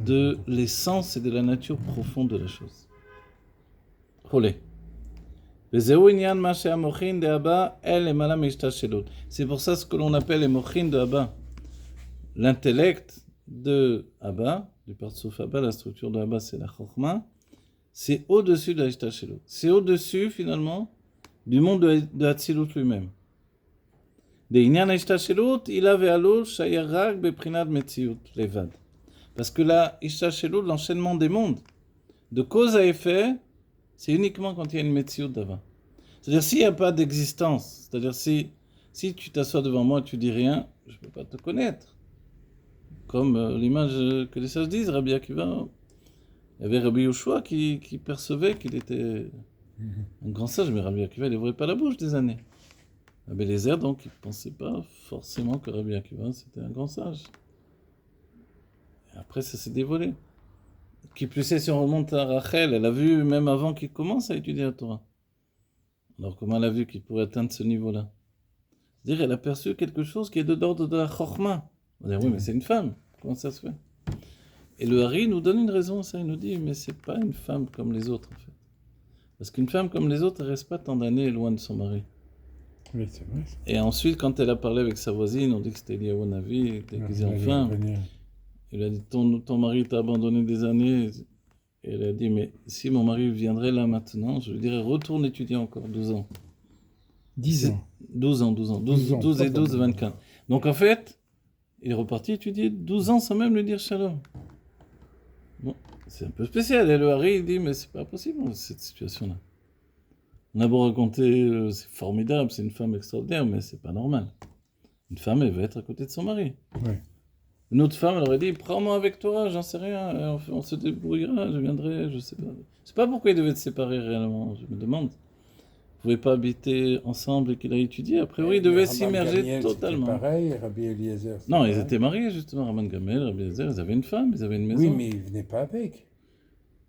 de l'essence et de la nature profonde de la chose. Choulé. C'est pour ça ce que l'on appelle les mochin de Abba. L'intellect de Abba, du Partsouf Abba, la structure de Abba, c'est la Chokhmah, c'est au-dessus de la Hishtashelu. C'est au-dessus, finalement, du monde de Hatzilut lui-même. De Inyan Hishtashelu, il avait alou shayarak beprinad metziut levad. Parce que la Hishtashelu, l'enchaînement des mondes, de cause à effet, c'est uniquement quand il y a une metziut d'Abba. C'est-à-dire, s'il n'y a pas d'existence, c'est-à-dire, si tu t'assois devant moi et tu dis rien, je ne peux pas te connaître. Comme l'image que les sages disent, Rabbi Akiva, il y avait Rabbi Yoshua qui percevait qu'il était un grand sage, mais Rabbi Akiva, il n'ouvrait pas la bouche des années. Rabbi Eliezer, donc, il ne pensait pas forcément que Rabbi Akiva, c'était un grand sage. Et après, ça s'est dévoilé. Qui plus est, si on remonte à Rachel, elle a vu même avant qu'il commence à étudier la Torah. Alors, comment elle a vu qu'il pourrait atteindre ce niveau-là? C'est-à-dire, elle a perçu quelque chose qui est de l'ordre de la Chokhmah. On va dire, oui, mais c'est une femme. Comment ça se fait? Et le Hari nous donne une raison, ça. Il nous dit, mais c'est pas une femme comme les autres, en fait. Parce qu'une femme comme les autres, elle reste pas tant d'années loin de son mari. Oui, c'est vrai. Et ensuite, quand elle a parlé avec sa voisine, on dit que c'était Eliyahu Navi, qu'il disait enfin. Il lui a dit, ton mari t'a abandonné des années. Et elle a dit, mais si mon mari viendrait là maintenant, je lui dirais, retourne étudier encore 12 ans. 10 ans. 12 ans, 12 ans, 12, 12 ans, 12 et pas 12, de- 24. Donc en fait, il est reparti étudier 12 ans sans même lui dire shalom. Bon, c'est un peu spécial. Et le Hari, il dit, mais c'est pas possible, cette situation-là. On a beau raconter, c'est formidable, c'est une femme extraordinaire, mais c'est pas normal. Une femme, elle veut être à côté de son mari. Ouais. Une autre femme, elle aurait dit, prends-moi avec toi, j'en sais rien, on se débrouillera, je viendrai, je sais pas. Je sais pas pourquoi ils devaient se séparer réellement, je me demande. Ils pouvaient pas habiter ensemble et qu'il a étudié. A priori, ils Mais devaient Rabban s'immerger Gamiel, totalement. C'était pareil, Rabbi Eliezer. c'était Non, ils pareil. étaient mariés justement, Raman Gamel, Rabbi Eliezer, ils avaient une femme, ils avaient une maison. Oui, mais il venait pas avec.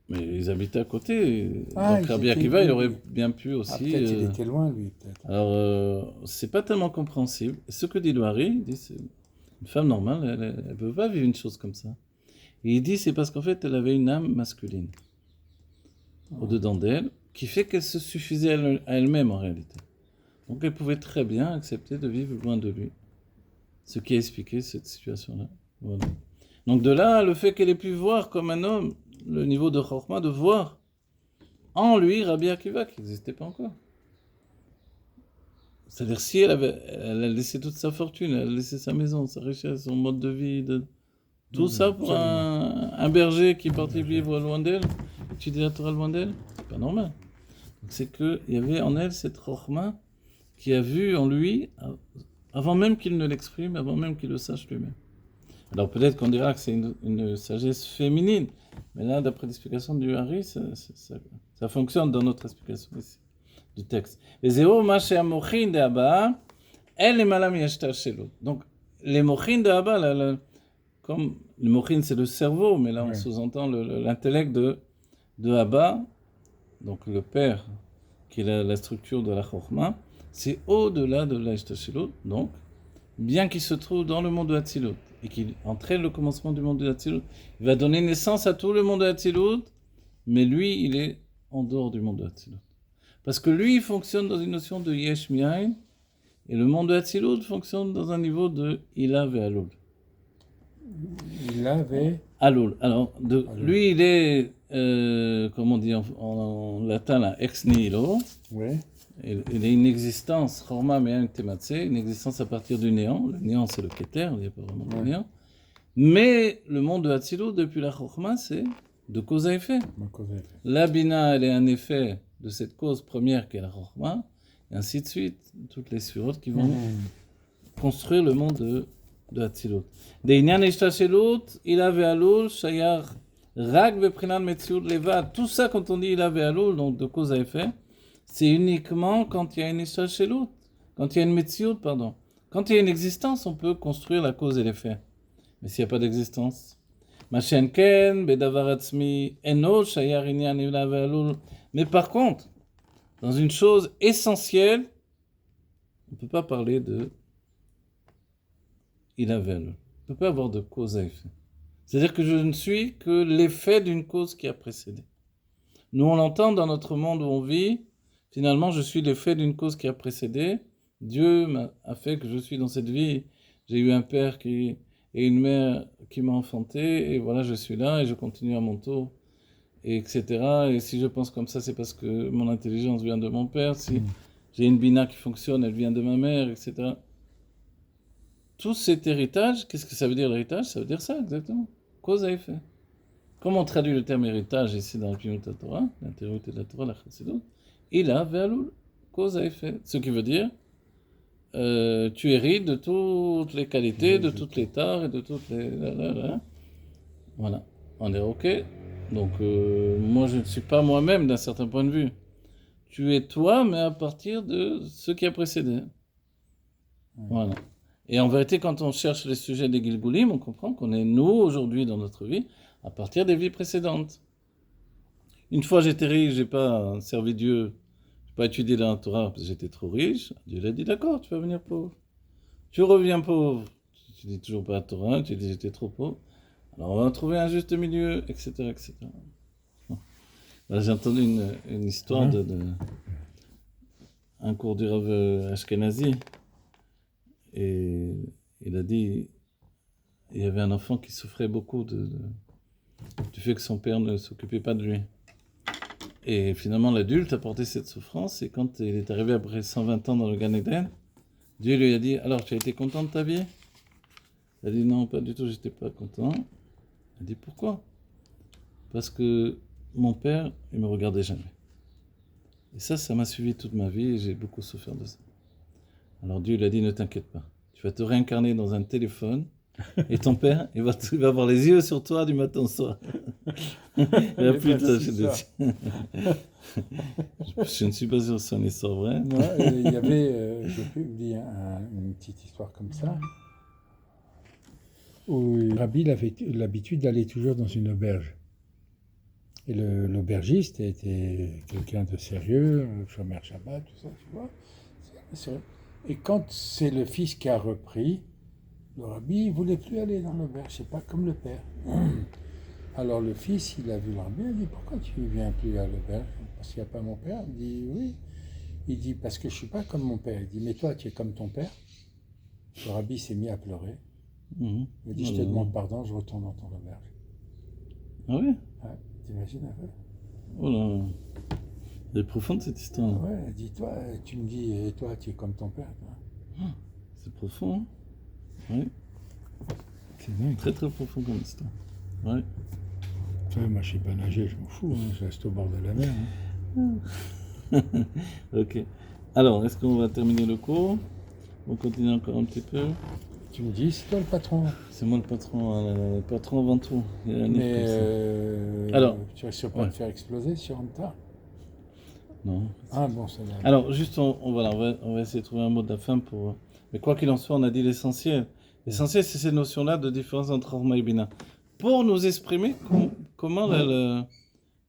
Mais ils habitaient à côté. Ah, Donc ils Rabbi étaient- Akiva, il oui, aurait oui. bien pu Ah, aussi. peut-être il était loin, lui, peut-être. Alors, c'est pas tellement compréhensible. Ce que dit le Hari, il dit c'est une femme normale, elle ne peut pas vivre une chose comme ça. Et il dit c'est parce qu'en fait, elle avait une âme masculine au-dedans d'elle, qui fait qu'elle se suffisait à elle-même en réalité. Donc elle pouvait très bien accepter de vivre loin de lui. Ce qui a expliqué cette situation-là. Voilà. Donc de là, le fait qu'elle ait pu voir comme un homme, le niveau de Chorma, de voir en lui Rabbi Akiva, qui n'existait pas encore. C'est-à-dire si elle a laissé toute sa fortune, elle a laissé sa maison, sa richesse, son mode de vie, tout ça pour absolument. un berger qui est parti vivre loin d'elle, étudier la Torah loin d'elle, c'est pas normal. Donc c'est qu'il y avait en elle cette Chorma qui a vu en lui, avant même qu'il ne l'exprime, avant même qu'il le sache lui-même. Alors peut-être qu'on dira que c'est une sagesse féminine, mais là, d'après l'explication du Hari, ça fonctionne dans notre explication ici, du texte. Donc, les mochin de Abba, comme le mochin c'est le cerveau, mais là on Ouais. sous-entend l'intellect de Abba, donc le père, qui est la structure de la Chokhmah, c'est au-delà de l'Ashtashilot, donc, bien qu'il se trouve dans le monde de Hatzilut, et qu'il entraîne le commencement du monde de Hatzilut, il va donner naissance à tout le monde de Hatzilut, mais lui, il est en dehors du monde de Hatzilut. Parce que lui, il fonctionne dans une notion de Yesh Mi'ain, et le monde de Hatzilut fonctionne dans un niveau de Ila ve Alul. Il avait. Alul. Alors, Alul. lui, il est, comme on dit en latin, là, ex nihilo. Ouais. Il est une existence, Chorma Me'ain Tematse, une existence à partir du néant. Le néant, c'est le Keter, il n'y a pas vraiment de néant. Mais le monde de Hatzilut, depuis la Chorma, c'est de cause à effet. La Bina, elle est un effet de cette cause première qui est la Chorma, et ainsi de suite, toutes les surotes qui vont construire le monde de Hatzilut. De'inyan Ishtashelut, Ila ve'alul, Shayar, Rak ve'prinan Metziut levad. Tout ça, quand on dit Ila ve'alul, donc de cause à effet, c'est uniquement quand il y a une Ishtashelut, quand il y a une Metziut, pardon. Quand il y a une existence, on peut construire la cause et l'effet. Mais s'il n'y a pas d'existence, Mashenken, Bedavar Atzmi, Eno, Shayar Inyan Ila ve'alul. Mais par contre, dans une chose essentielle, on ne peut pas parler de Ila ve'alul. On ne peut pas avoir de cause à effet. C'est-à-dire que je ne suis que l'effet d'une cause qui a précédé. Nous, on l'entend dans notre monde où on vit. Finalement, je suis l'effet d'une cause qui a précédé. Dieu a fait que je suis dans cette vie. J'ai eu un père et une mère qui m'a enfanté. Et voilà, je suis là et je continue à mon tour, et etc. Et si je pense comme ça, c'est parce que mon intelligence vient de mon père. Si j'ai une bina qui fonctionne, elle vient de ma mère, etc. Tout cet héritage, qu'est-ce que ça veut dire l'héritage? Ça veut dire ça, exactement. Cause à effet. Comment on traduit le terme héritage ici dans le Pnimut Torah, l'intériorité de la Torah, la Chassidut? Ila ve'alul, cause à effet. Ce qui veut dire, tu hérites de toutes les qualités, de toutes les tares et de toutes les... Voilà, on est OK. Donc, moi, je ne suis pas moi-même d'un certain point de vue. Tu es toi, mais à partir de ce qui a précédé. Voilà. Et en vérité, quand on cherche les sujets des Gilgulim, on comprend qu'on est nous, aujourd'hui, dans notre vie, à partir des vies précédentes. Une fois j'étais riche, j'ai pas servi Dieu, j'ai pas étudié la Torah parce que j'étais trop riche. Dieu l'a dit d'accord, tu vas venir pauvre. Tu reviens pauvre, tu dis toujours pas la Torah, tu dis j'étais trop pauvre. Alors on va trouver un juste milieu, etc. etc. Bon. Là, j'ai entendu une histoire de un cours du Rav Ashkenazi et il a dit il y avait un enfant qui souffrait beaucoup du fait que son père ne s'occupait pas de lui. Et finalement, l'adulte a porté cette souffrance, et quand il est arrivé après 120 ans dans le Gan Eden, Dieu lui a dit, alors tu as été content de ta vie? Il a dit, non, pas du tout, j'étais pas content. Il a dit, pourquoi? Parce que mon père, il me regardait jamais. Et ça m'a suivi toute ma vie, et j'ai beaucoup souffert de ça. Alors Dieu lui a dit, ne t'inquiète pas, tu vas te réincarner dans un téléphone, et ton père, il va avoir les yeux sur toi du matin au soir. Il n'y a plus de tâches de Je ne suis pas sûr que c'est une histoire vraie. Non, il y avait, j'ai pu oublier une petite histoire comme ça, où Rabbi il avait l'habitude d'aller toujours dans une auberge. Et l'aubergiste était quelqu'un de sérieux, Shomer Shabbat, tout ça, tu vois. Et quand c'est le fils qui a repris, le Rabbi, il ne voulait plus aller dans l'auberge, c'est pas comme le père. Alors le fils, il a vu le Rabbi, il a dit, pourquoi tu ne viens plus à l'auberge? Parce qu'il n'y a pas mon père. Il dit, oui. Il dit, parce que je ne suis pas comme mon père. Il dit, mais toi, tu es comme ton père. Le Rabbi s'est mis à pleurer. Il a dit, je te demande pardon, je retourne dans ton auberge. Ah oui? Ouais, t'imagines un peu? Oh là, elle est profonde cette histoire. Ouais, dis-toi, tu me dis, et toi, tu es comme ton père. Toi. C'est profond, hein? Oui. C'est dingue. Très très profond comme histoire. Ouais. Tu vois, moi, je ne sais pas nager, je m'en fous, hein, je reste au bord de la mer. Hein. Ok. Alors, est-ce qu'on va terminer le cours? On continue encore un petit peu. Tu me dis, c'est toi le patron. C'est moi le patron, le patron avant tout. Il y a un livre Mais comme ça. Alors, tu risques pas de faire exploser sur un tas? Non. Ah bon, ça va. Alors, juste, on va essayer de trouver un mot de la fin pour. Mais quoi qu'il en soit, on a dit l'essentiel. L'essentiel, c'est cette notion-là de différence entre Chorma et Bina. Pour nous exprimer comment le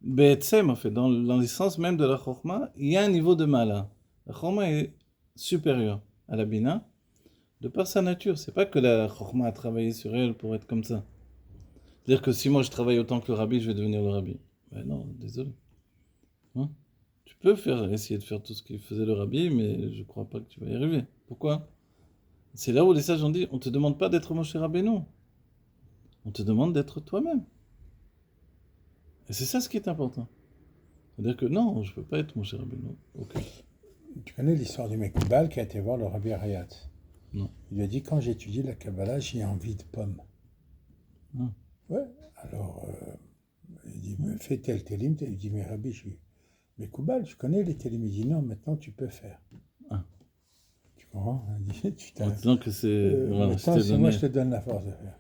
Be'etzem, en fait, dans l'essence même de la Chorma, il y a un niveau de Mala. La Chorma est supérieure à la Bina, de par sa nature. C'est pas que la Chorma a travaillé sur elle pour être comme ça. C'est-à-dire que si moi je travaille autant que le Rabbi, je vais devenir le Rabbi. Ben non, désolé. Hein? Tu peux essayer de faire tout ce qu'il faisait le Rabbi, mais je crois pas que tu vas y arriver. Pourquoi? C'est là où les sages ont dit, on te demande pas d'être Moshe Rabbeinu. On te demande d'être toi-même. Et c'est ça ce qui est important. C'est-à-dire que non, je peux pas être Moshe Rabbeinu. Okay. Tu connais l'histoire du Mekoubal qui a été voir le Rabbi Arayat? Non. Il lui a dit, quand j'étudie la Kabbalah, j'ai envie de pommes. Ah. Ouais, alors, il dit, mais fais tel télim. Il dit, mais Rabbi, je suis Mekoubal, je connais les télim. Il dit, non, maintenant tu peux faire. Ah. Tu comprends? Il dit, tu t'as... Maintenant que c'est... voilà, maintenant, c'est moi, je te donne la force de faire.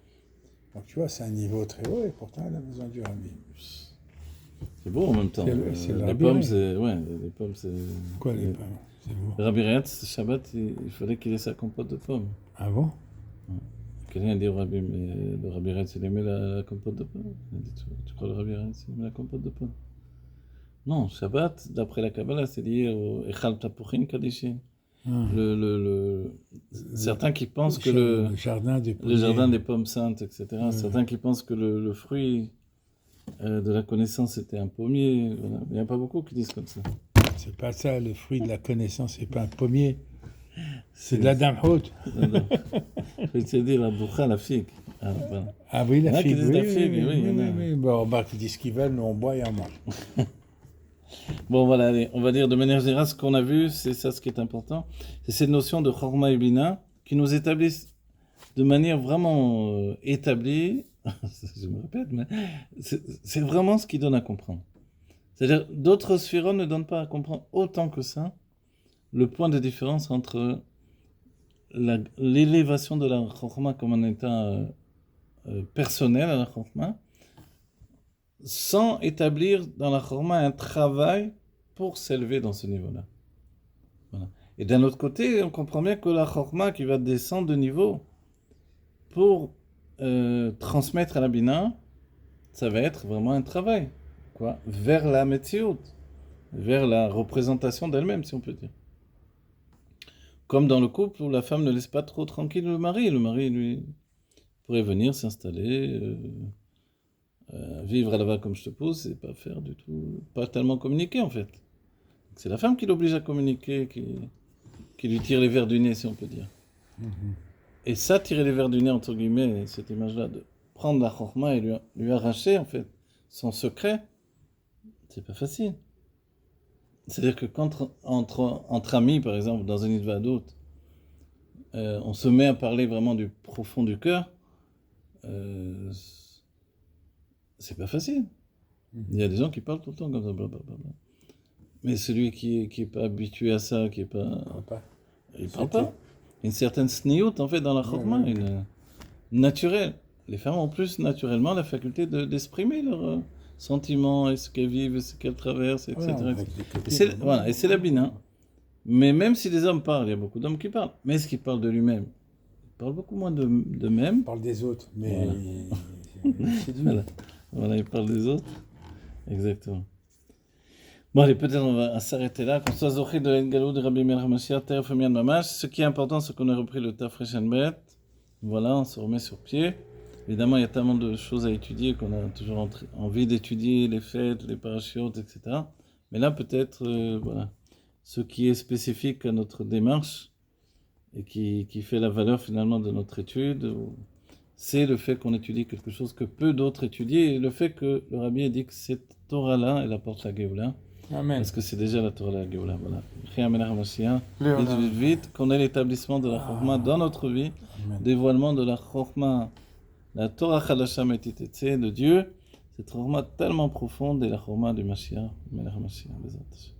Donc, tu vois, c'est un niveau très haut et pourtant, il a besoin du Rabbi. C'est beau en même temps. Les pommes, c'est... Ouais, les pommes, c'est... Quoi, les pommes? C'est beau. Le Rabbi Rayat, Shabbat, il fallait qu'il ait sa compote de pommes. Ah bon? Ouais. Quelqu'un a dit au Rabbi, mais le Rabbi Rayat, il aimait la compote de pommes. Il a dit, tu crois le Rabbi Rayat, il aimait la compote de pommes? Non, Shabbat, d'après la Kabbalah, c'est lié au Echal Tapuchin Kadishin. Certains qui pensent que le jardin des pommes saintes, etc. Certains qui pensent que le fruit de la connaissance était un pommier. Voilà. Il n'y a pas beaucoup qui disent comme ça. C'est pas ça, le fruit de la connaissance, c'est pas un pommier. C'est de la dame haute. Je te dis la boucha, la figue. Ah, voilà. Ah oui, la figue. Oui. Bon, on marque ce qu'ils veulent, nous on boit et on mange. Bon, voilà, allez, on va dire de manière générale ce qu'on a vu, c'est ça ce qui est important. C'est cette notion de Chorma et Bina qui nous établissent de manière vraiment établie. Je me répète, mais c'est vraiment ce qui donne à comprendre. C'est-à-dire, d'autres sphérones ne donnent pas à comprendre autant que ça le point de différence entre l'élévation de la Chorma comme un état personnel à la Chorma, sans établir dans la Chorma un travail pour s'élever dans ce niveau-là. Voilà. Et d'un autre côté, on comprend bien que la Chorma qui va descendre de niveau pour transmettre à la Bina, ça va être vraiment un travail, quoi, vers la Metziut, vers la représentation d'elle-même, si on peut dire. Comme dans le couple où la femme ne laisse pas trop tranquille le mari, lui, pourrait venir s'installer, vivre à la va comme je te pose, c'est pas faire du tout, pas tellement communiquer en fait. C'est la femme qui l'oblige à communiquer, qui lui tire les vers du nez, si on peut dire. Et ça, tirer les vers du nez, entre guillemets, cette image-là prendre la chorma et lui arracher, en fait, son secret, c'est pas facile. C'est-à-dire que quand entre amis, par exemple, dans une hitvadut, on se met à parler vraiment du profond du cœur, c'est pas facile. Il y a des gens qui parlent tout le temps comme ça, blablabla. Mais celui qui est pas habitué à ça, qui est pas... Il parle pas. Une certaine sniout, en fait, dans la chorma, naturelle. Les femmes ont plus naturellement la faculté d'exprimer leurs sentiments, et ce qu'elles vivent, et ce qu'elles traversent, etc. Et c'est la bina. Mais même si les hommes parlent, il y a beaucoup d'hommes qui parlent. Mais est-ce qu'ils parlent de lui-même? Ils parlent beaucoup moins d'eux-mêmes. Il parle des autres, mais c'est dur. Voilà, ils parlent des autres. Exactement. Bon, allez, peut-être on va s'arrêter là. Qu'on soit zoché de l'Engalou de Rabbi Meir HaMashiach, Teref Mian Mamash. Ce qui est important, c'est qu'on a repris le Taf Resh Bet. Voilà, on se remet sur pied. Évidemment, il y a tellement de choses à étudier qu'on a toujours envie d'étudier les fêtes, les parachutes, etc. Mais là, peut-être, voilà, ce qui est spécifique à notre démarche et qui fait la valeur finalement de notre étude, c'est le fait qu'on étudie quelque chose que peu d'autres étudient et le fait que le Rabbi a dit que cette Torah-là, elle apporte la Géoula. Amen. Parce que c'est déjà la Torah de la Géoula. Voilà. Vite, vite, qu'on ait l'établissement de la Chorma dans notre vie, dévoilement de la Chorma, la Torah Chadasha Metitetse de Dieu, cette Chorma tellement profonde et la Chorma du Mashiach, Melech HaMashiach, les autres.